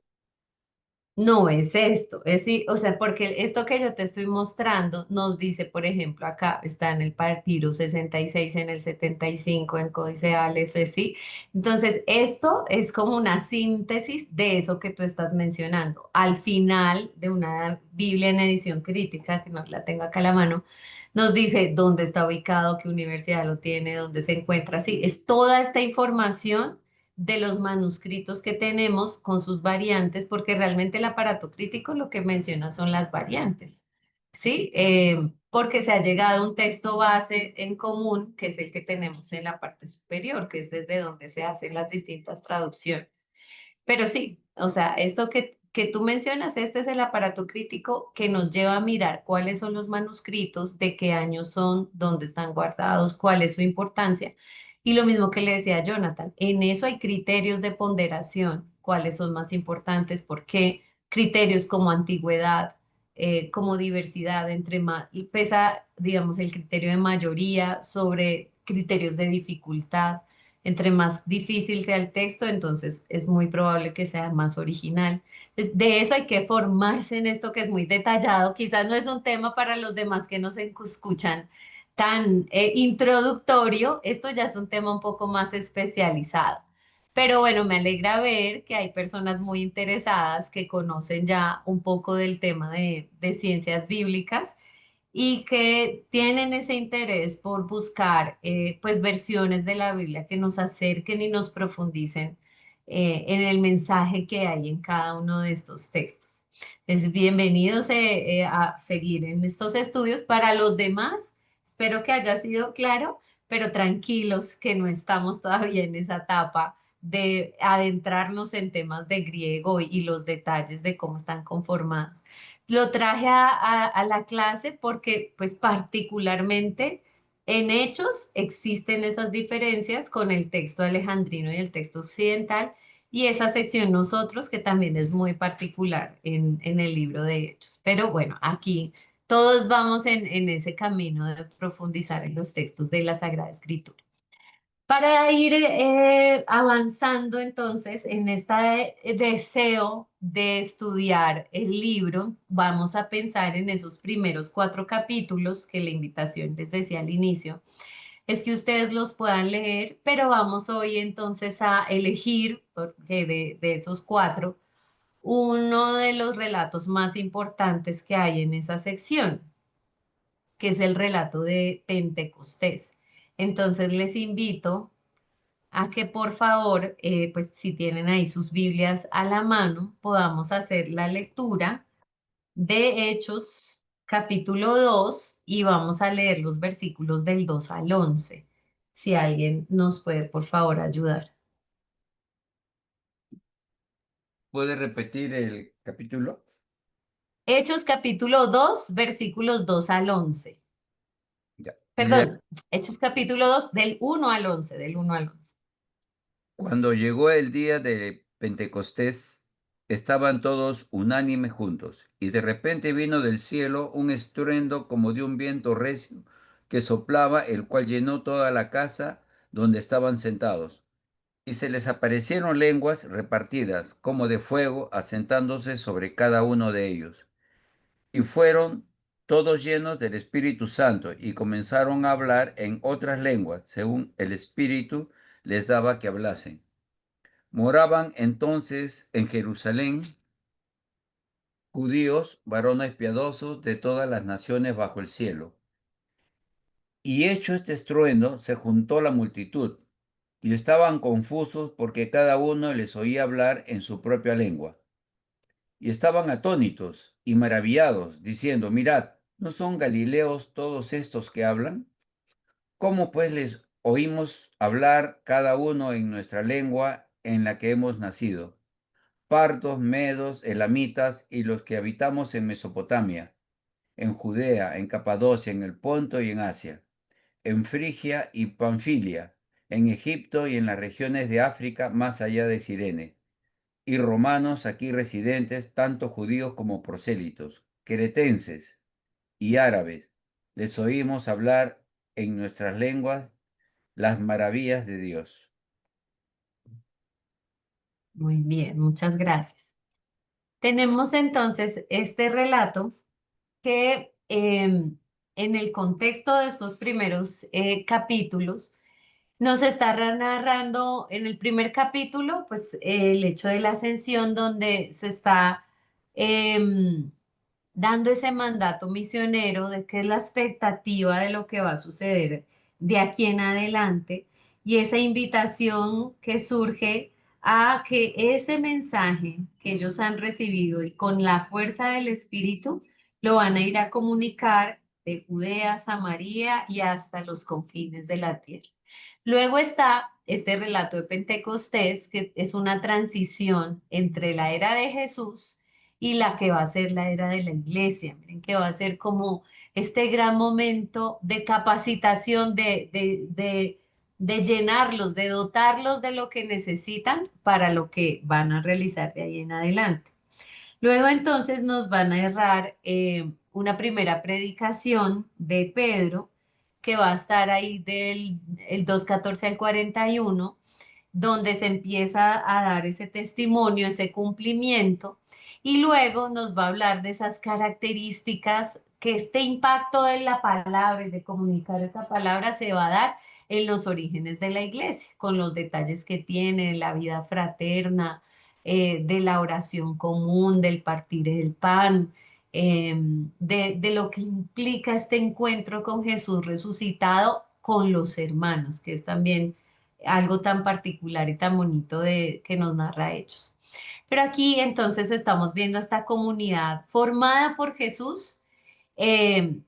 No es esto, o sea, porque esto que yo te estoy mostrando nos dice, por ejemplo, acá está en el Partiro 66, en el 75, en Códice Aleph, ¿sí? Entonces, esto es como una síntesis de eso que tú estás mencionando. Al final de una Biblia en edición crítica, que no la tengo acá a la mano, nos dice dónde está ubicado, qué universidad lo tiene, dónde se encuentra, sí, es toda esta información de los manuscritos que tenemos con sus variantes, porque realmente el aparato crítico lo que menciona son las variantes, ¿sí? Porque se ha llegado a un texto base en común, que es el que tenemos en la parte superior, que es desde donde se hacen las distintas traducciones. Pero sí, o sea, esto que tú mencionas, este es el aparato crítico que nos lleva a mirar cuáles son los manuscritos, de qué años son, dónde están guardados, cuál es su importancia. Y lo mismo que le decía a Jonathan, en eso hay criterios de ponderación, cuáles son más importantes, por qué, criterios como antigüedad, como diversidad, entre más, pesa, digamos, el criterio de mayoría sobre criterios de dificultad. Entre más difícil sea el texto, entonces es muy probable que sea más original. Entonces, de eso hay que formarse en esto que es muy detallado. Quizás no es un tema para los demás que nos escuchan tan introductorio. Esto ya es un tema un poco más especializado. Pero bueno, me alegra ver que hay personas muy interesadas que conocen ya un poco del tema de ciencias bíblicas y que tienen ese interés por buscar pues versiones de la Biblia que nos acerquen y nos profundicen en el mensaje que hay en cada uno de estos textos. Es bienvenidos a seguir en estos estudios. Para los demás, espero que haya sido claro, pero tranquilos que no estamos todavía en esa etapa de adentrarnos en temas de griego y los detalles de cómo están conformadas. Lo traje a la clase porque, pues particularmente en Hechos existen esas diferencias con el texto alejandrino y el texto occidental y esa sección nosotros que también es muy particular en el libro de Hechos. Pero bueno, aquí todos vamos en ese camino de profundizar en los textos de la Sagrada Escritura. Para ir avanzando entonces en este deseo de estudiar el libro, vamos a pensar en esos primeros 4 capítulos que la invitación les decía al inicio, es que ustedes los puedan leer, pero vamos hoy entonces a elegir, porque de esos 4, uno de los relatos más importantes que hay en esa sección, que es el relato de Pentecostés. Entonces les invito a que por favor, pues si tienen ahí sus Biblias a la mano, podamos hacer la lectura de Hechos capítulo 2 y vamos a leer los versículos del 2 al 11. Si alguien nos puede, por favor, ayudar. ¿Puede repetir el capítulo? Hechos capítulo 2, versículos 2 al 11. Ya. Perdón, Hechos capítulo 2 del 1 al 11, del 1 al 11. Cuando llegó el día de Pentecostés, estaban todos unánimes juntos, y de repente vino del cielo un estruendo como de un viento recio que soplaba, el cual llenó toda la casa donde estaban sentados. Y se les aparecieron lenguas repartidas como de fuego, asentándose sobre cada uno de ellos. Y fueron todos llenos del Espíritu Santo y comenzaron a hablar en otras lenguas, según el Espíritu les daba que hablasen. Moraban entonces en Jerusalén judíos, varones piadosos de todas las naciones bajo el cielo. Y hecho este estruendo, se juntó la multitud, y estaban confusos porque cada uno les oía hablar en su propia lengua. Y estaban atónitos y maravillados, diciendo, mirad, ¿no son galileos todos estos que hablan? ¿Cómo pues les oímos hablar cada uno en nuestra lengua en la que hemos nacido? Partos, medos, elamitas y los que habitamos en Mesopotamia, en Judea, en Capadocia, en el Ponto y en Asia, en Frigia y Panfilia, en Egipto y en las regiones de África más allá de Cirene, y romanos aquí residentes, tanto judíos como prosélitos, cretenses y árabes, les oímos hablar en nuestras lenguas las maravillas de Dios. Muy bien, muchas gracias. Tenemos entonces este relato que en el contexto de estos primeros capítulos nos está narrando en el primer capítulo, pues el hecho de la ascensión donde se está em, dando ese mandato misionero de qué es la expectativa de lo que va a suceder de aquí en adelante y esa invitación que surge a que ese mensaje que ellos han recibido y con la fuerza del Espíritu lo van a ir a comunicar de Judea, Samaria y hasta los confines de la tierra. Luego está este relato de Pentecostés, que es una transición entre la era de Jesús y la que va a ser la era de la iglesia. Miren que va a ser como este gran momento de capacitación, de llenarlos, de dotarlos de lo que necesitan para lo que van a realizar de ahí en adelante. Luego entonces nos van a narrar una primera predicación de Pedro, que va a estar ahí del el 2:14 al 41, donde se empieza a dar ese testimonio, ese cumplimiento, y luego nos va a hablar de esas características que este impacto de la palabra y de comunicar esta palabra se va a dar en los orígenes de la iglesia, con los detalles que tiene, la vida fraterna, de la oración común, del partir el pan, de lo que implica este encuentro con Jesús resucitado con los hermanos, que es también algo tan particular y tan bonito de que nos narra Hechos. Pero aquí entonces estamos viendo esta comunidad formada por Jesús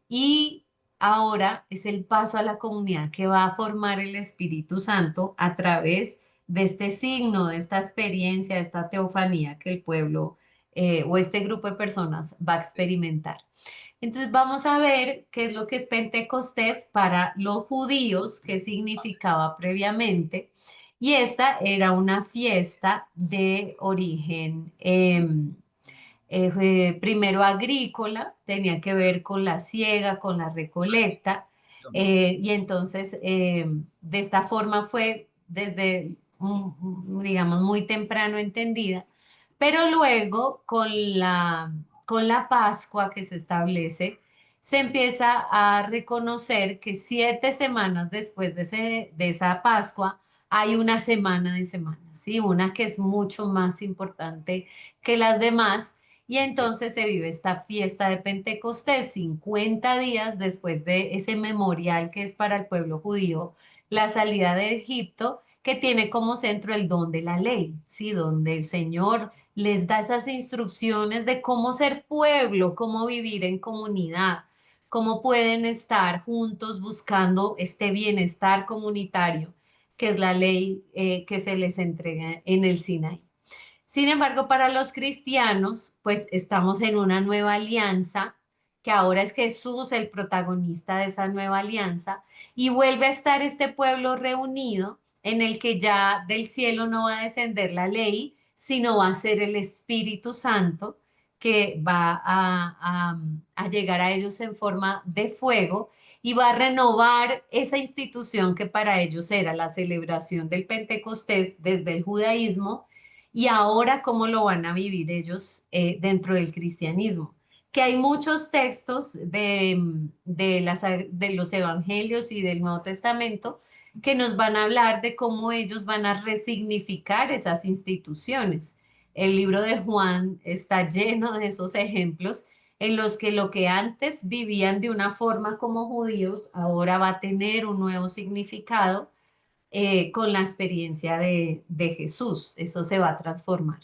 y ahora es el paso a la comunidad que va a formar el Espíritu Santo a través de este signo, de esta experiencia, de esta teofanía que el pueblo o este grupo de personas va a experimentar. Entonces vamos a ver qué es lo que es Pentecostés para los judíos, qué significaba previamente. Y esta era una fiesta de origen primero agrícola, tenía que ver con la siega, con la recolecta. Y entonces de esta forma fue desde, digamos, muy temprano entendida. Pero luego con la Pascua que se establece, se empieza a reconocer que 7 semanas después de esa Pascua hay una semana de semanas, ¿sí? Una que es mucho más importante que las demás. Y entonces se vive esta fiesta de Pentecostés 50 días después de ese memorial que es para el pueblo judío, la salida de Egipto, que tiene como centro el don de la ley, ¿sí? Donde el Señor les da esas instrucciones de cómo ser pueblo, cómo vivir en comunidad, cómo pueden estar juntos buscando este bienestar comunitario, que es la ley que se les entrega en el Sinaí. Sin embargo, para los cristianos, pues estamos en una nueva alianza, que ahora es Jesús el protagonista de esa nueva alianza, y vuelve a estar este pueblo reunido en el que ya del cielo no va a descender la ley, sino va a ser el Espíritu Santo que va a llegar a ellos en forma de fuego y va a renovar esa institución que para ellos era la celebración del Pentecostés desde el judaísmo y ahora cómo lo van a vivir ellos dentro del cristianismo. Que hay muchos textos de los evangelios y del Nuevo Testamento que nos van a hablar de cómo ellos van a resignificar esas instituciones. El libro de Juan está lleno de esos ejemplos en los que lo que antes vivían de una forma como judíos, ahora va a tener un nuevo significado con la experiencia de Jesús. Eso se va a transformar.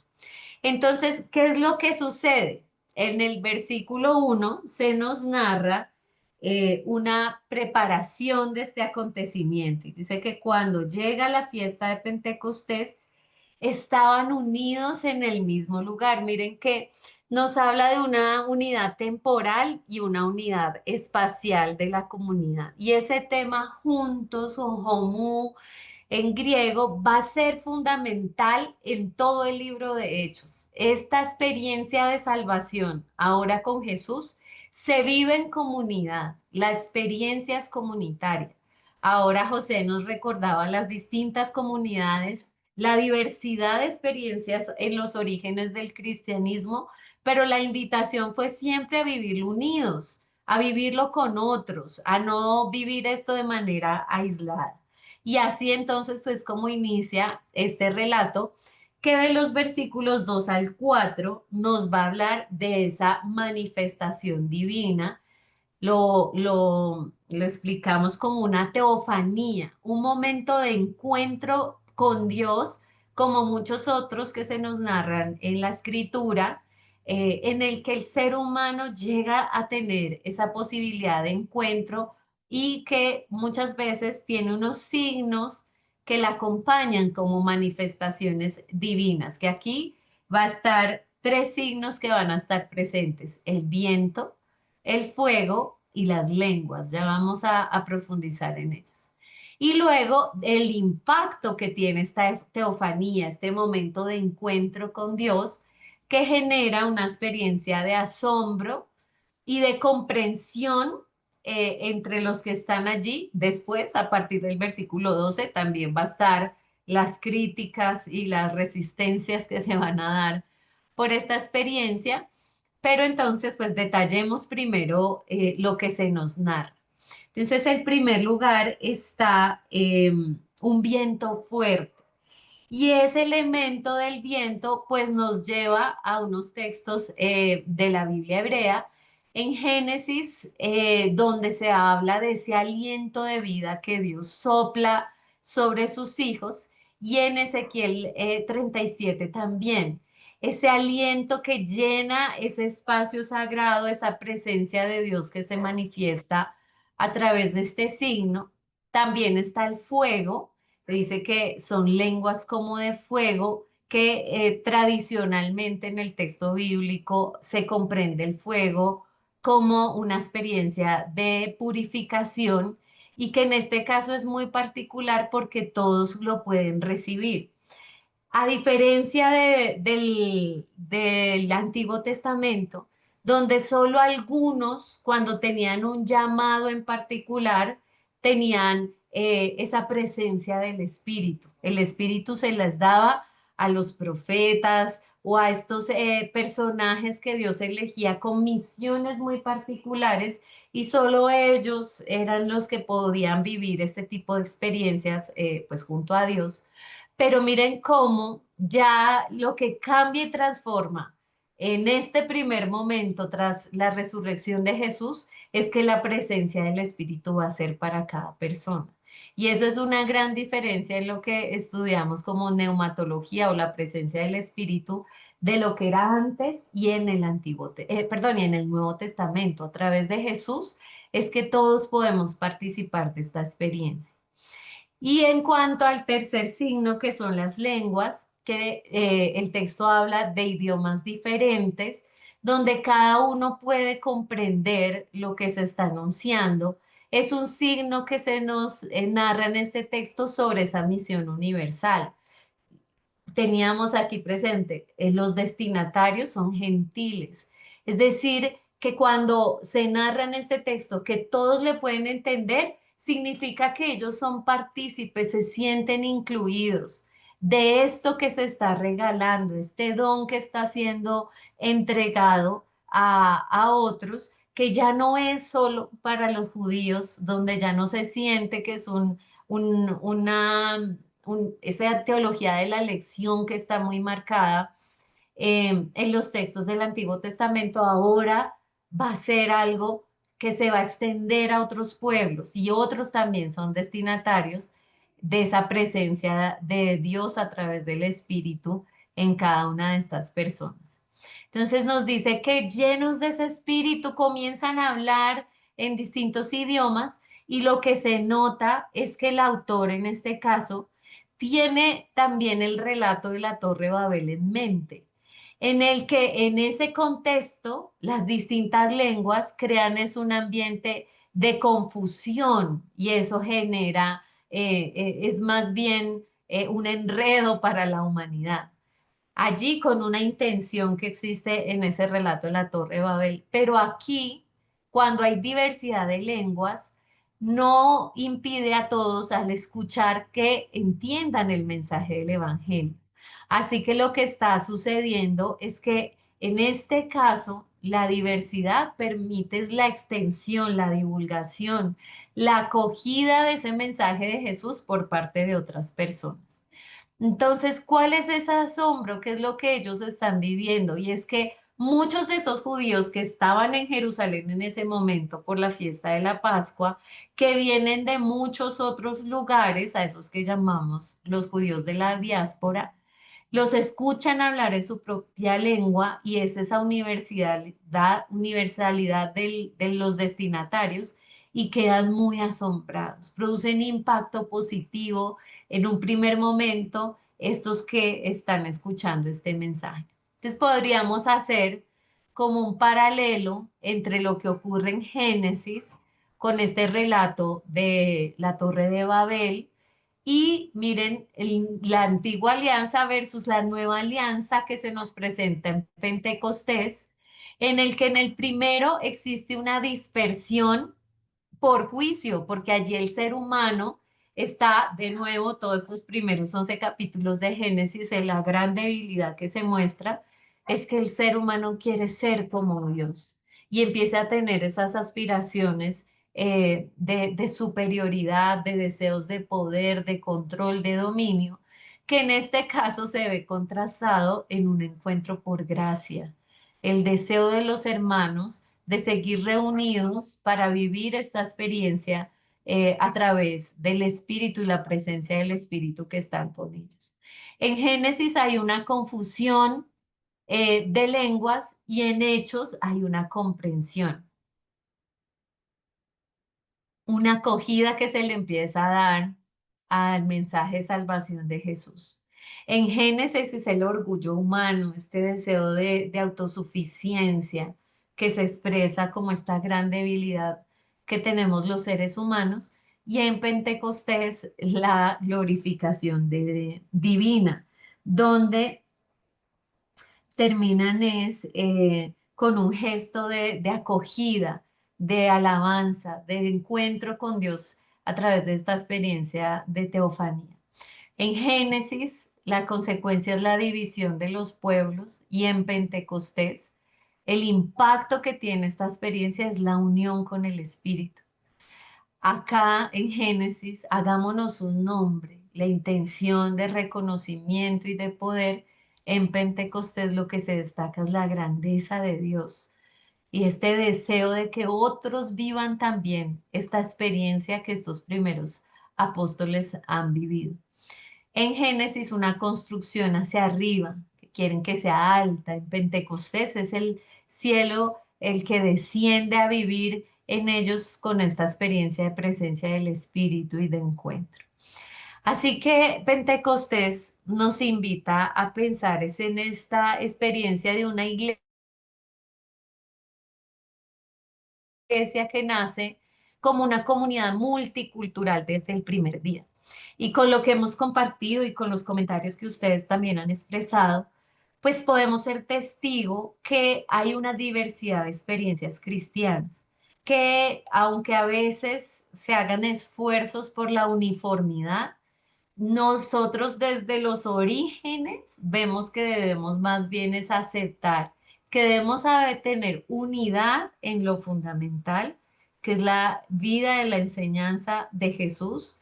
Entonces, ¿qué es lo que sucede? En el versículo 1 se nos narra una preparación de este acontecimiento. Y dice que cuando llega la fiesta de Pentecostés, estaban unidos en el mismo lugar. Miren que nos habla de una unidad temporal y una unidad espacial de la comunidad. Y ese tema juntos o homú en griego va a ser fundamental en todo el libro de Hechos. Esta experiencia de salvación ahora con Jesús se vive en comunidad, la experiencia es comunitaria. Ahora José nos recordaba las distintas comunidades, la diversidad de experiencias en los orígenes del cristianismo, pero la invitación fue siempre a vivirlo unidos, a vivirlo con otros, a no vivir esto de manera aislada. Y así entonces es como inicia este relato que de los versículos 2 al 4 nos va a hablar de esa manifestación divina. Lo explicamos como una teofanía, un momento de encuentro con Dios, como muchos otros que se nos narran en la escritura, en el que el ser humano llega a tener esa posibilidad de encuentro y que muchas veces tiene unos signos que la acompañan como manifestaciones divinas, que aquí va a estar tres signos que van a estar presentes: el viento, el fuego y las lenguas. Ya vamos a profundizar en ellos. Y luego el impacto que tiene esta teofanía, este momento de encuentro con Dios, que genera una experiencia de asombro y de comprensión entre los que están allí. Después, a partir del versículo 12, también va a estar las críticas y las resistencias que se van a dar por esta experiencia. Pero entonces, pues detallemos primero lo que se nos narra. Entonces, en primer lugar está un viento fuerte. Y ese elemento del viento, pues nos lleva a unos textos de la Biblia hebrea, en Génesis, donde se habla de ese aliento de vida que Dios sopla sobre sus hijos, y en Ezequiel 37 también. Ese aliento que llena ese espacio sagrado, esa presencia de Dios que se manifiesta a través de este signo. También está el fuego, dice que son lenguas como de fuego, que tradicionalmente en el texto bíblico se comprende el fuego como una experiencia de purificación y que en este caso es muy particular porque todos lo pueden recibir. A diferencia del Antiguo Testamento, donde solo algunos, cuando tenían un llamado en particular, tenían esa presencia del Espíritu. El Espíritu se les daba a los profetas o a estos personajes que Dios elegía con misiones muy particulares, y solo ellos eran los que podían vivir este tipo de experiencias pues junto a Dios. Pero miren cómo ya lo que cambia y transforma en este primer momento tras la resurrección de Jesús es que la presencia del Espíritu va a ser para cada persona. Y eso es una gran diferencia en lo que estudiamos como neumatología o la presencia del Espíritu de lo que era antes y en el y en el Nuevo Testamento. A través de Jesús es que todos podemos participar de esta experiencia. Y en cuanto al tercer signo, que son las lenguas, que el texto habla de idiomas diferentes, donde cada uno puede comprender lo que se está anunciando. Es un signo que se nos narra en este texto sobre esa misión universal. Teníamos aquí presente, los destinatarios son gentiles, es decir, que cuando se narra en este texto que todos le pueden entender, significa que ellos son partícipes, se sienten incluidos de esto que se está regalando, este don que está siendo entregado a otros, que ya no es solo para los judíos, donde ya no se siente que es una esa teología de la elección que está muy marcada en los textos del Antiguo Testamento, ahora va a ser algo que se va a extender a otros pueblos y otros también son destinatarios de esa presencia de Dios a través del Espíritu en cada una de estas personas. Entonces nos dice que llenos de ese espíritu comienzan a hablar en distintos idiomas y lo que se nota es que el autor en este caso tiene también el relato de la Torre Babel en mente, en el que en ese contexto las distintas lenguas crean es un ambiente de confusión y eso genera, es más bien un enredo para la humanidad. Allí con una intención que existe en ese relato de la Torre de Babel, pero aquí, cuando hay diversidad de lenguas, no impide a todos al escuchar que entiendan el mensaje del Evangelio. Así que lo que está sucediendo es que en este caso la diversidad permite la extensión, la divulgación, la acogida de ese mensaje de Jesús por parte de otras personas. Entonces, ¿cuál es ese asombro? ¿Qué es lo que ellos están viviendo? Y es que muchos de esos judíos que estaban en Jerusalén en ese momento por la fiesta de la Pascua, que vienen de muchos otros lugares, a esos que llamamos los judíos de la diáspora, los escuchan hablar en su propia lengua y es esa universalidad de los destinatarios y quedan muy asombrados. Producen impacto positivo en un primer momento estos que están escuchando este mensaje. Entonces podríamos hacer como un paralelo entre lo que ocurre en Génesis con este relato de la Torre de Babel y miren la antigua alianza versus la nueva alianza que se nos presenta en Pentecostés, en el que en el primero existe una dispersión por juicio, porque allí el ser humano está de nuevo, todos estos primeros 11 capítulos de Génesis, en la gran debilidad que se muestra, es que el ser humano quiere ser como Dios y empieza a tener esas aspiraciones de superioridad, de deseos de poder, de control, de dominio, que en este caso se ve contrastado en un encuentro por gracia. El deseo de los hermanos de seguir reunidos para vivir esta experiencia a través del Espíritu y la presencia del Espíritu que están con ellos. En Génesis hay una confusión de lenguas y en Hechos hay una comprensión, una acogida que se le empieza a dar al mensaje de salvación de Jesús. En Génesis es el orgullo humano, este deseo de autosuficiencia que se expresa como esta gran debilidad que tenemos los seres humanos, y en Pentecostés la glorificación divina, donde terminan con un gesto de acogida, de alabanza, de encuentro con Dios a través de esta experiencia de teofanía. En Génesis, la consecuencia es la división de los pueblos y en Pentecostés, el impacto que tiene esta experiencia es la unión con el Espíritu. Acá en Génesis, hagámonos un nombre, la intención de reconocimiento y de poder. En Pentecostés lo que se destaca es la grandeza de Dios y este deseo de que otros vivan también esta experiencia que estos primeros apóstoles han vivido. En Génesis una construcción hacia arriba, que quieren que sea alta. En Pentecostés es el cielo el que desciende a vivir en ellos con esta experiencia de presencia del Espíritu y de encuentro. Así que Pentecostés nos invita a pensar es en esta experiencia de una iglesia que nace como una comunidad multicultural desde el primer día. Y con lo que hemos compartido y con los comentarios que ustedes también han expresado, pues podemos ser testigo que hay una diversidad de experiencias cristianas, que aunque a veces se hagan esfuerzos por la uniformidad, nosotros desde los orígenes vemos que debemos más bien es aceptar que debemos tener unidad en lo fundamental, que es la vida de la enseñanza de Jesús,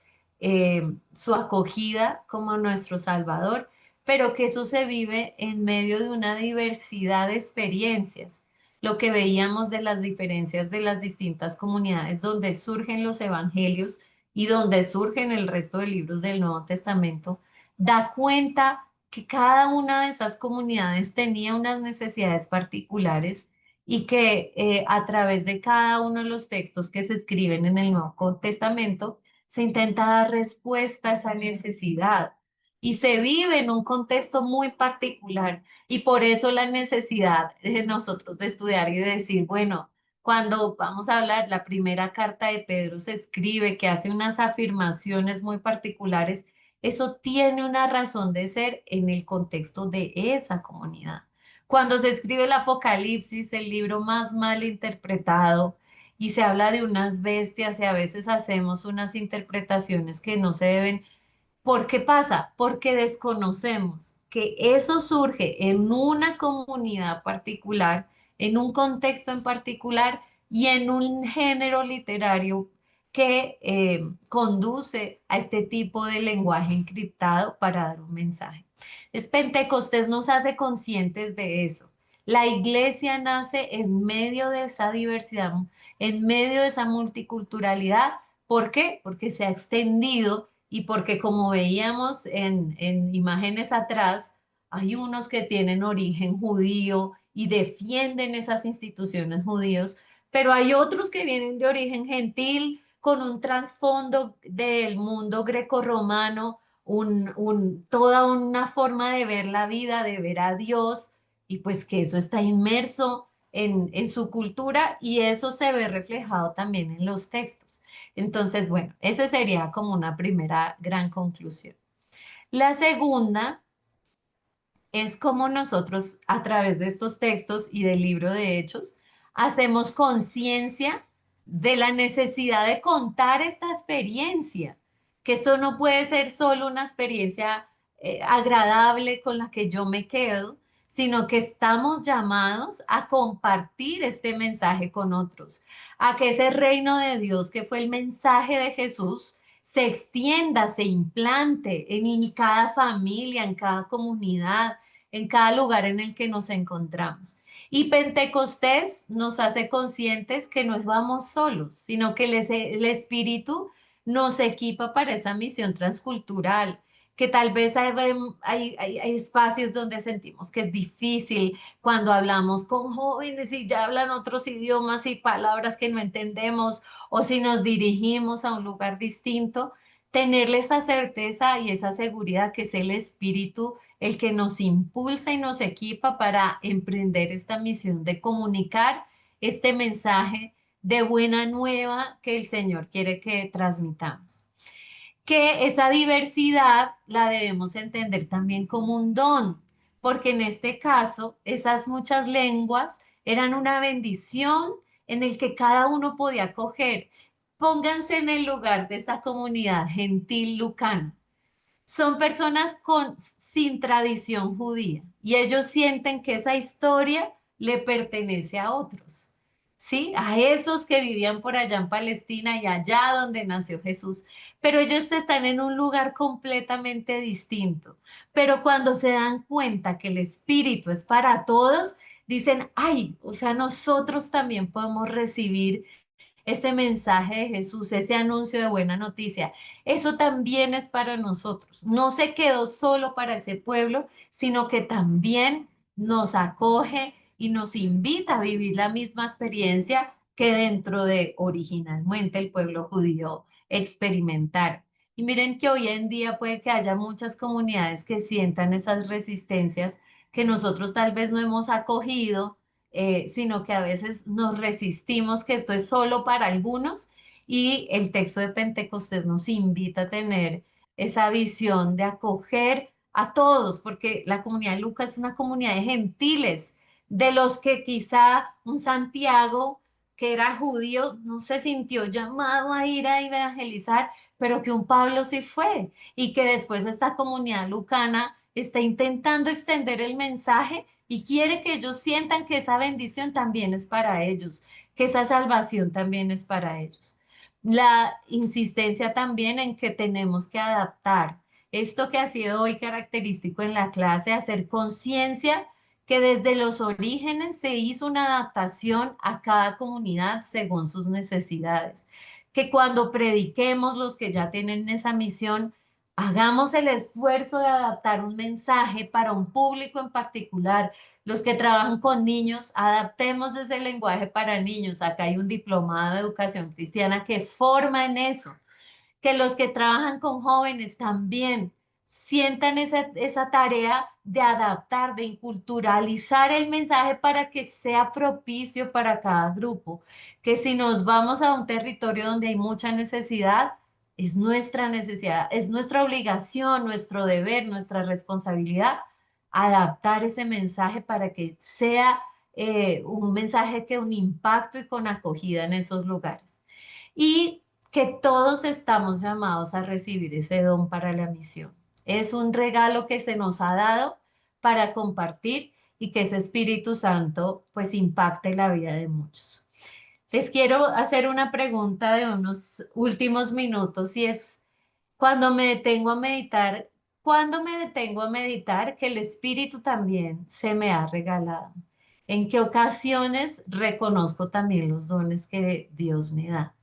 su acogida como nuestro Salvador, pero que eso se vive en medio de una diversidad de experiencias. Lo que veíamos de las diferencias de las distintas comunidades donde surgen los evangelios y donde surgen el resto de libros del Nuevo Testamento, da cuenta que cada una de esas comunidades tenía unas necesidades particulares y que a través de cada uno de los textos que se escriben en el Nuevo Testamento se intenta dar respuesta a esa necesidad y se vive en un contexto muy particular y por eso la necesidad de nosotros de estudiar y de decir, bueno, cuando vamos a hablar, la primera carta de Pedro se escribe, que hace unas afirmaciones muy particulares, eso tiene una razón de ser en el contexto de esa comunidad. Cuando se escribe el Apocalipsis, el libro más mal interpretado, y se habla de unas bestias y a veces hacemos unas interpretaciones que no se deben. ¿Por qué pasa? Porque desconocemos que eso surge en una comunidad particular, en un contexto en particular y en un género literario que conduce a este tipo de lenguaje encriptado para dar un mensaje. Es Pentecostés nos hace conscientes de eso. La iglesia nace en medio de esa diversidad, en medio de esa multiculturalidad. ¿Por qué? Porque se ha extendido y porque como veíamos en imágenes atrás, hay unos que tienen origen judío y defienden esas instituciones judíos, pero hay otros que vienen de origen gentil con un trasfondo del mundo grecorromano, toda una forma de ver la vida, de ver a Dios, y pues que eso está inmerso en su cultura y eso se ve reflejado también en los textos. Entonces, bueno, esa sería como una primera gran conclusión. La segunda es cómo nosotros, a través de estos textos y del libro de Hechos, hacemos conciencia de la necesidad de contar esta experiencia, que eso no puede ser solo una experiencia agradable con la que yo me quedo, sino que estamos llamados a compartir este mensaje con otros, a que ese reino de Dios, que fue el mensaje de Jesús, se extienda, se implante en cada familia, en cada comunidad, en cada lugar en el que nos encontramos. Y Pentecostés nos hace conscientes que no vamos solos, sino que el Espíritu nos equipa para esa misión transcultural, que tal vez hay espacios donde sentimos que es difícil cuando hablamos con jóvenes y ya hablan otros idiomas y palabras que no entendemos, o si nos dirigimos a un lugar distinto, tenerle esa certeza y esa seguridad que es el Espíritu el que nos impulsa y nos equipa para emprender esta misión de comunicar este mensaje de buena nueva que el Señor quiere que transmitamos. Que esa diversidad la debemos entender también como un don, porque en este caso esas muchas lenguas eran una bendición en el que cada uno podía acoger. Pónganse en el lugar de esta comunidad gentil lucana. Son personas sin tradición judía y ellos sienten que esa historia le pertenece a otros, ¿sí? A esos que vivían por allá en Palestina y allá donde nació Jesús. Pero ellos están en un lugar completamente distinto. Pero cuando se dan cuenta que el Espíritu es para todos, dicen, ay, o sea, nosotros también podemos recibir ese mensaje de Jesús, ese anuncio de buena noticia. Eso también es para nosotros. No se quedó solo para ese pueblo, sino que también nos acoge y nos invita a vivir la misma experiencia que dentro de originalmente el pueblo judío experimentar. Y miren que hoy en día puede que haya muchas comunidades que sientan esas resistencias que nosotros tal vez no hemos acogido, sino que a veces nos resistimos, que esto es solo para algunos. Y el texto de Pentecostés nos invita a tener esa visión de acoger a todos, porque la comunidad de Lucas es una comunidad de gentiles, de los que quizá un Santiago, que era judío, no se sintió llamado a ir a evangelizar, pero que un Pablo sí fue, y que después esta comunidad lucana está intentando extender el mensaje y quiere que ellos sientan que esa bendición también es para ellos, que esa salvación también es para ellos. La insistencia también en que tenemos que adaptar esto que ha sido hoy característico en la clase, hacer conciencia que desde los orígenes se hizo una adaptación a cada comunidad según sus necesidades. Que cuando prediquemos los que ya tienen esa misión, hagamos el esfuerzo de adaptar un mensaje para un público en particular. Los que trabajan con niños, adaptemos ese lenguaje para niños. Acá hay un diplomado de educación cristiana que forma en eso, que los que trabajan con jóvenes también sientan esa tarea de adaptar, de inculturalizar el mensaje para que sea propicio para cada grupo. Que si nos vamos a un territorio donde hay mucha necesidad, es nuestra necesidad, es nuestra obligación, nuestro deber, nuestra responsabilidad adaptar ese mensaje para que sea un mensaje que un impacto y con acogida en esos lugares. Y que todos estamos llamados a recibir ese don para la misión. Es un regalo que se nos ha dado para compartir y que ese Espíritu Santo pues impacte la vida de muchos. Les quiero hacer una pregunta de unos últimos minutos y es, cuando me detengo a meditar, ¿cuándo me detengo a meditar que el Espíritu también se me ha regalado? ¿En qué ocasiones reconozco también los dones que Dios me da?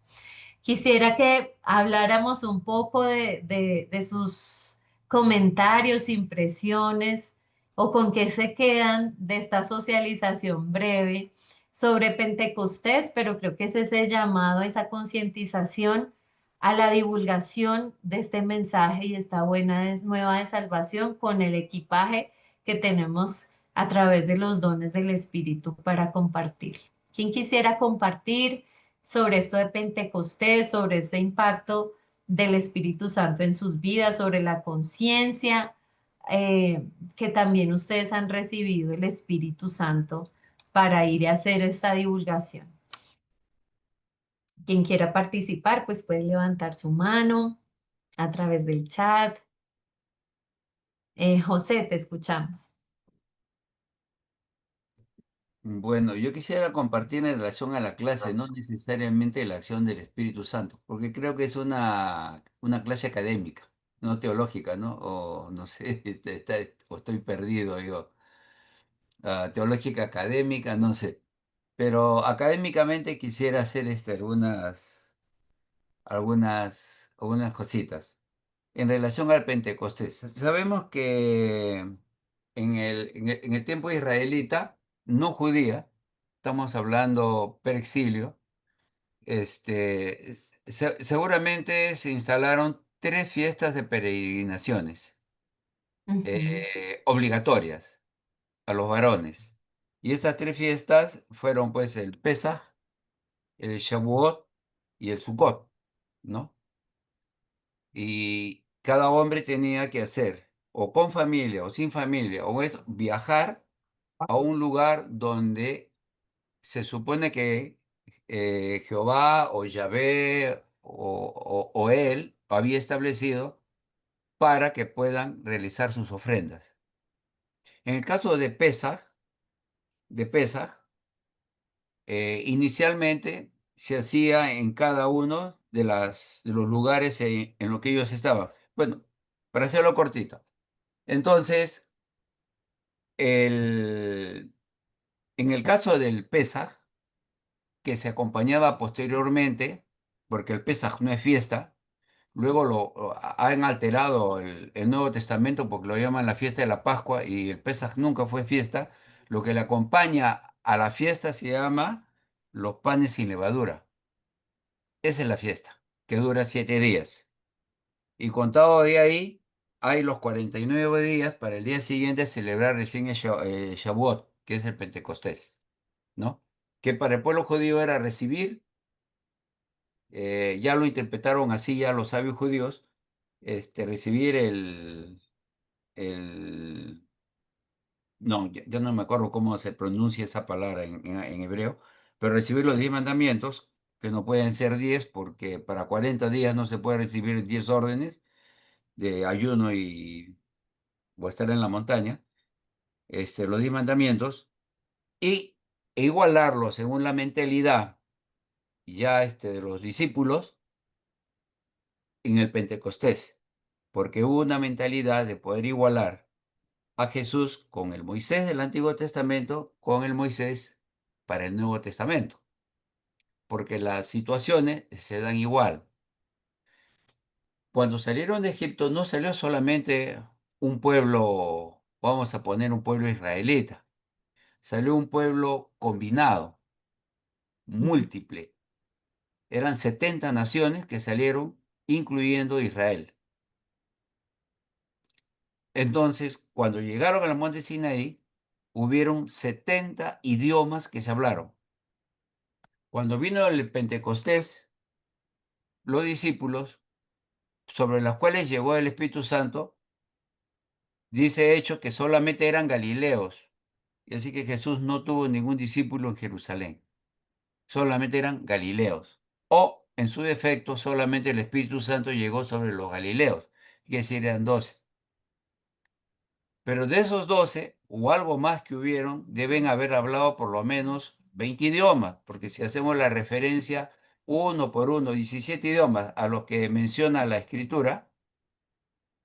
Quisiera que habláramos un poco de sus comentarios, impresiones o con qué se quedan de esta socialización breve sobre Pentecostés, pero creo que es ese llamado, esa concientización a la divulgación de este mensaje y esta nueva de salvación con el equipaje que tenemos a través de los dones del Espíritu para compartir. ¿Quién quisiera compartir sobre esto de Pentecostés, sobre este impacto del Espíritu Santo en sus vidas, sobre la conciencia, que también ustedes han recibido el Espíritu Santo para ir a hacer esta divulgación? Quien quiera participar, pues puede levantar su mano a través del chat. José, te escuchamos. Bueno, yo quisiera compartir en relación a la clase, no necesariamente la acción del Espíritu Santo, porque creo que es una clase académica, no teológica, ¿no? O no sé, o estoy perdido, yo. Teológica académica, no sé. Pero académicamente quisiera hacer algunas cositas. En relación al Pentecostés, sabemos que en el tiempo israelita, no judía, estamos hablando perexilio, seguramente se instalaron 3 fiestas de peregrinaciones Ujú. obligatorias a los varones. Y estas 3 fiestas fueron pues el Pesaj, el Shavuot y el Sukkot, ¿no? Y cada hombre tenía que hacer, o con familia o sin familia, viajar a un lugar donde se supone que Jehová o Yahvé o él había establecido para que puedan realizar sus ofrendas. En el caso de Pesaj, inicialmente se hacía en cada uno de los lugares en los que ellos estaban. Bueno, para hacerlo cortito. Entonces, en el caso del Pesaj, que se acompañaba posteriormente, porque el Pesaj no es fiesta, luego han alterado el Nuevo Testamento porque lo llaman la fiesta de la Pascua y el Pesaj nunca fue fiesta. Lo que le acompaña a la fiesta se llama los panes sin levadura. Esa es la fiesta, que dura 7 días. Y contado de ahí, hay los 49 días para el día siguiente celebrar recién el Shavuot, que es el Pentecostés, ¿no? Que para el pueblo judío era recibir, ya lo interpretaron así ya los sabios judíos, recibir el no, ya no me acuerdo cómo se pronuncia esa palabra en hebreo, pero recibir los 10 mandamientos, que no pueden ser 10 porque para 40 días no se puede recibir 10 órdenes de ayuno o estar en la montaña, los 10 mandamientos, y igualarlo según la mentalidad ya de los discípulos en el Pentecostés, porque hubo una mentalidad de poder igualar a Jesús con el Moisés del Antiguo Testamento, con el Moisés para el Nuevo Testamento, porque las situaciones se dan igual. Cuando salieron de Egipto no salió solamente un pueblo, vamos a poner un pueblo israelita, salió un pueblo combinado, múltiple. Eran 70 naciones que salieron, incluyendo Israel. Entonces, cuando llegaron al monte Sinaí, hubieron 70 idiomas que se hablaron. Cuando vino el Pentecostés, los discípulos, sobre los cuales llegó el Espíritu Santo, dice hecho que solamente eran galileos. Y así que Jesús no tuvo ningún discípulo en Jerusalén. Solamente eran galileos. O, en su defecto, solamente el Espíritu Santo llegó sobre los galileos. Quiere decir, eran 12. Pero de esos 12, o algo más que hubieron, deben haber hablado por lo menos 20 idiomas, porque si hacemos la referencia uno por uno, 17 idiomas a los que menciona la Escritura,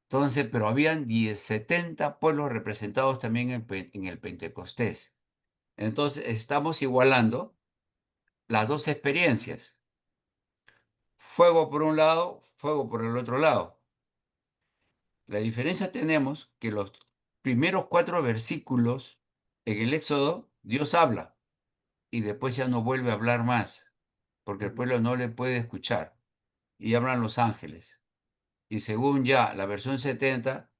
entonces, pero habían 70 pueblos representados también en el Pentecostés. Entonces, estamos igualando las dos experiencias. Fuego por un lado, fuego por el otro lado. La diferencia tenemos que los primeros 4 versículos en el Éxodo, Dios habla y después ya no vuelve a hablar más, porque el pueblo no le puede escuchar. Y hablan los ángeles. Y según ya la versión 70,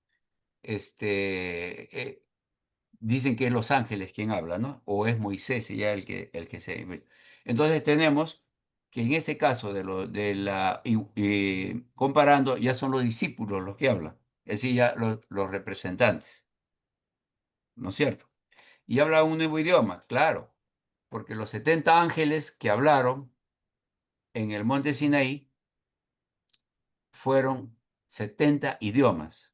dicen que es los ángeles quien habla, ¿no? O es Moisés ya el que se... Entonces tenemos que en este caso comparando, ya son los discípulos los que hablan, es decir, ya los representantes, ¿no es cierto? Y habla un nuevo idioma, claro, porque los 70 ángeles que hablaron en el monte Sinaí fueron 70 idiomas.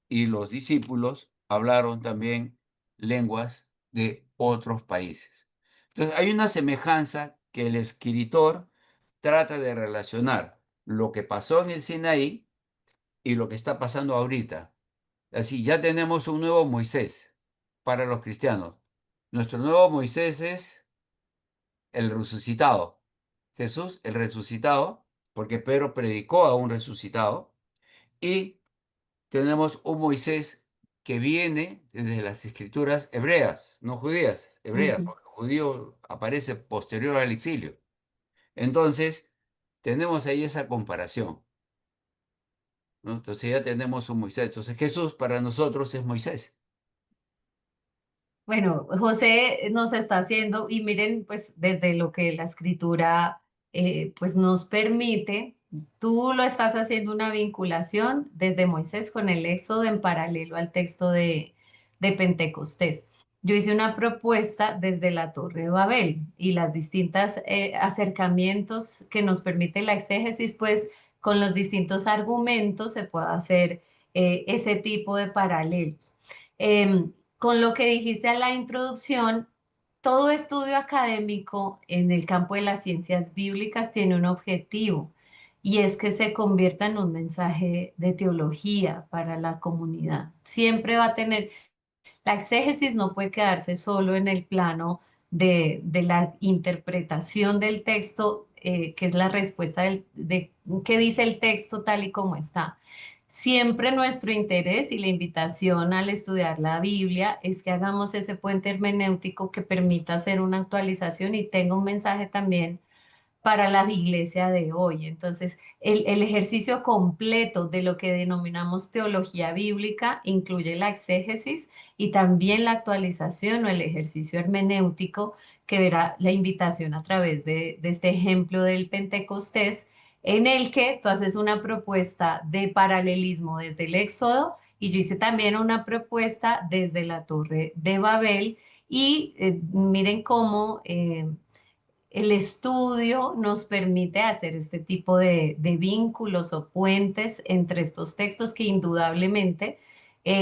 Y los discípulos hablaron también lenguas de otros países. Entonces, hay una semejanza que el escritor trata de relacionar lo que pasó en el Sinaí y lo que está pasando ahorita. Así, ya tenemos un nuevo Moisés para los cristianos. Nuestro nuevo Moisés es el resucitado. Jesús, el resucitado, porque Pedro predicó a un resucitado, y tenemos un Moisés que viene desde las escrituras hebreas, no judías, hebreas, porque judío aparece posterior al exilio. Entonces, tenemos ahí esa comparación, ¿no? Entonces ya tenemos un Moisés. Entonces Jesús para nosotros es Moisés. Bueno, José nos está haciendo, y miren, pues desde lo que la escritura pues nos permite, tú lo estás haciendo una vinculación desde Moisés con el Éxodo en paralelo al texto de Pentecostés. Yo hice una propuesta desde la Torre de Babel y las distintas acercamientos que nos permite la exégesis, pues con los distintos argumentos se puede hacer ese tipo de paralelos. Con lo que dijiste a la introducción, todo estudio académico en el campo de las ciencias bíblicas tiene un objetivo y es que se convierta en un mensaje de teología para la comunidad. Siempre va a tener, la exégesis no puede quedarse solo en el plano de la interpretación del texto, que es la respuesta de qué dice el texto tal y como está. Siempre nuestro interés y la invitación al estudiar la Biblia es que hagamos ese puente hermenéutico que permita hacer una actualización y tenga un mensaje también para la iglesia de hoy. Entonces, el ejercicio completo de lo que denominamos teología bíblica incluye la exégesis y también la actualización o el ejercicio hermenéutico, que verá la invitación a través de este ejemplo del Pentecostés, en el que tú haces una propuesta de paralelismo desde el Éxodo y yo hice también una propuesta desde la Torre de Babel y miren cómo el estudio nos permite hacer este tipo de vínculos o puentes entre estos textos que indudablemente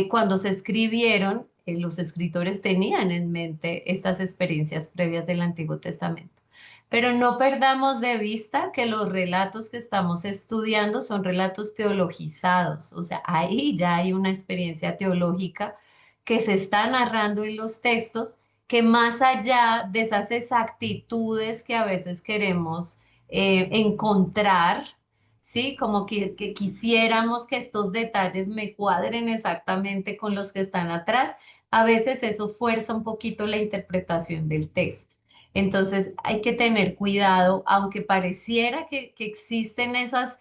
cuando se escribieron, los escritores tenían en mente estas experiencias previas del Antiguo Testamento. Pero no perdamos de vista que los relatos que estamos estudiando son relatos teologizados, o sea, ahí ya hay una experiencia teológica que se está narrando en los textos que más allá de esas exactitudes que a veces queremos encontrar, ¿sí? Como que quisiéramos que estos detalles me cuadren exactamente con los que están atrás, a veces eso fuerza un poquito la interpretación del texto. Entonces hay que tener cuidado, aunque pareciera que existen esas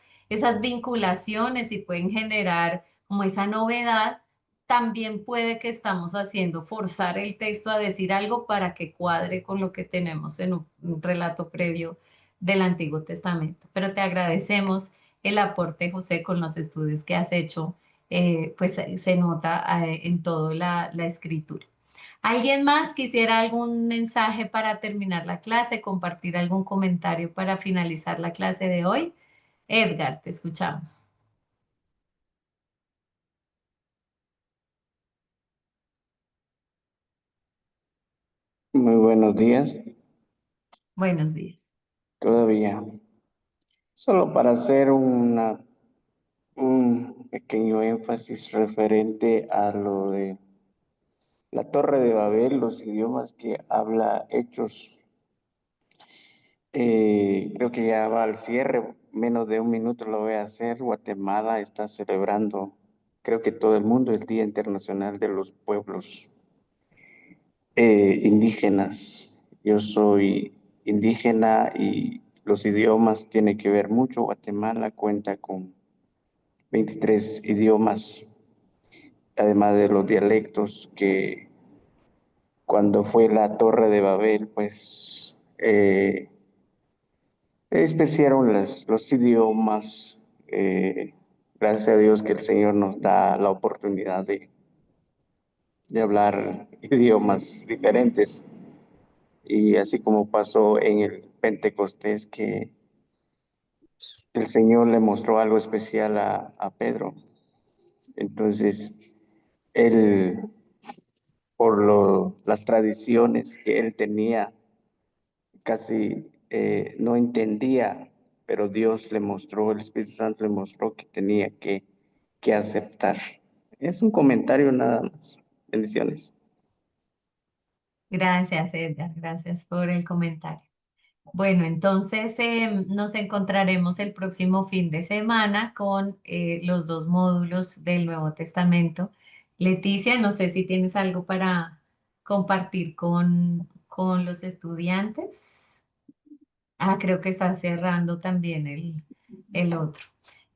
vinculaciones y pueden generar como esa novedad, también puede que estamos haciendo forzar el texto a decir algo para que cuadre con lo que tenemos en un relato previo del Antiguo Testamento. Pero te agradecemos el aporte, José, con los estudios que has hecho, pues se nota en toda la escritura. ¿Alguien más quisiera algún mensaje para terminar la clase, compartir algún comentario para finalizar la clase de hoy? Edgar, te escuchamos. Muy buenos días. Buenos días. Todavía. Solo para hacer un pequeño énfasis referente a lo de la Torre de Babel, los idiomas que habla Hechos. Creo que ya va al cierre, menos de un minuto lo voy a hacer. Guatemala está celebrando, creo que todo el mundo, el Día Internacional de los Pueblos indígenas. Yo soy indígena y los idiomas tienen que ver mucho. Guatemala cuenta con 23 idiomas, además de los dialectos que cuando fue la Torre de Babel, pues especiaron los idiomas. Gracias a Dios que el Señor nos da la oportunidad de hablar idiomas diferentes. Y así como pasó en el Pentecostés, que el Señor le mostró algo especial a Pedro. Entonces, él, por las tradiciones que él tenía, casi no entendía, pero Dios le mostró, el Espíritu Santo le mostró que tenía que aceptar. Es un comentario nada más. Bendiciones. Gracias, Edgar. Gracias por el comentario. Bueno, entonces nos encontraremos el próximo fin de semana con los dos módulos del Nuevo Testamento. Leticia, no sé si tienes algo para compartir con los estudiantes. Ah, creo que está cerrando también el otro.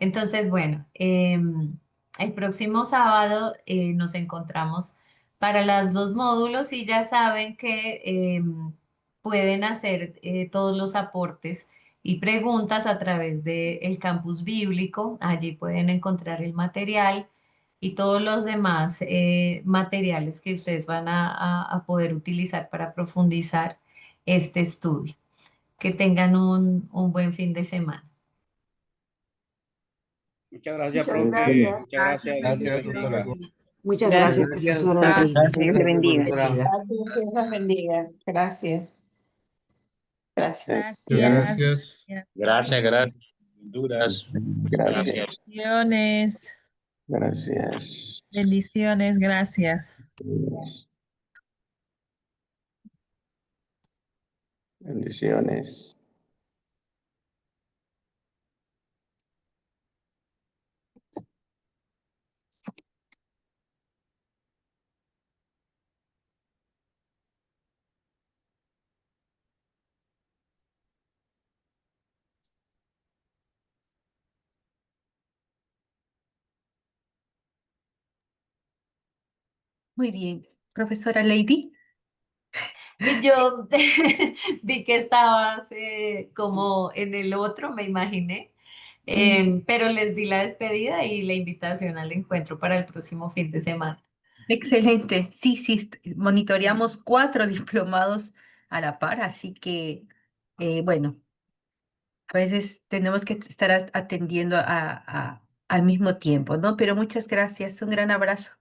Entonces, bueno, el próximo sábado nos encontramos para los dos módulos y ya saben que pueden hacer todos los aportes y preguntas a través del campus bíblico. Allí pueden encontrar el material y todos los demás materiales que ustedes van a poder utilizar para profundizar este estudio. Que tengan un buen fin de semana. Muchas gracias, Muchas profe. gracias. Muchas gracias. Gracias, Dios bendiga. bendiciones. Muchas Gracias. gracias, Gracias. profesora. Gracias. Dios le bendiga. Bendiga. Gracias, Dios los bendiga. Gracias. Gracias. Gracias. Gracias. Gracias, gracias. Duras. Gracias. Gracias. Bendiciones. Gracias. Bendiciones. Gracias. Bendiciones. Muy bien. Profesora Lady. Y yo vi que estabas como en el otro, me imaginé, Sí, pero les di la despedida y la invitación al encuentro para el próximo fin de semana. excelente. Sí, sí, monitoreamos 4 diplomados a la par, así que, bueno, a veces tenemos que estar atendiendo al mismo tiempo, ¿no? Pero muchas gracias. Un gran abrazo.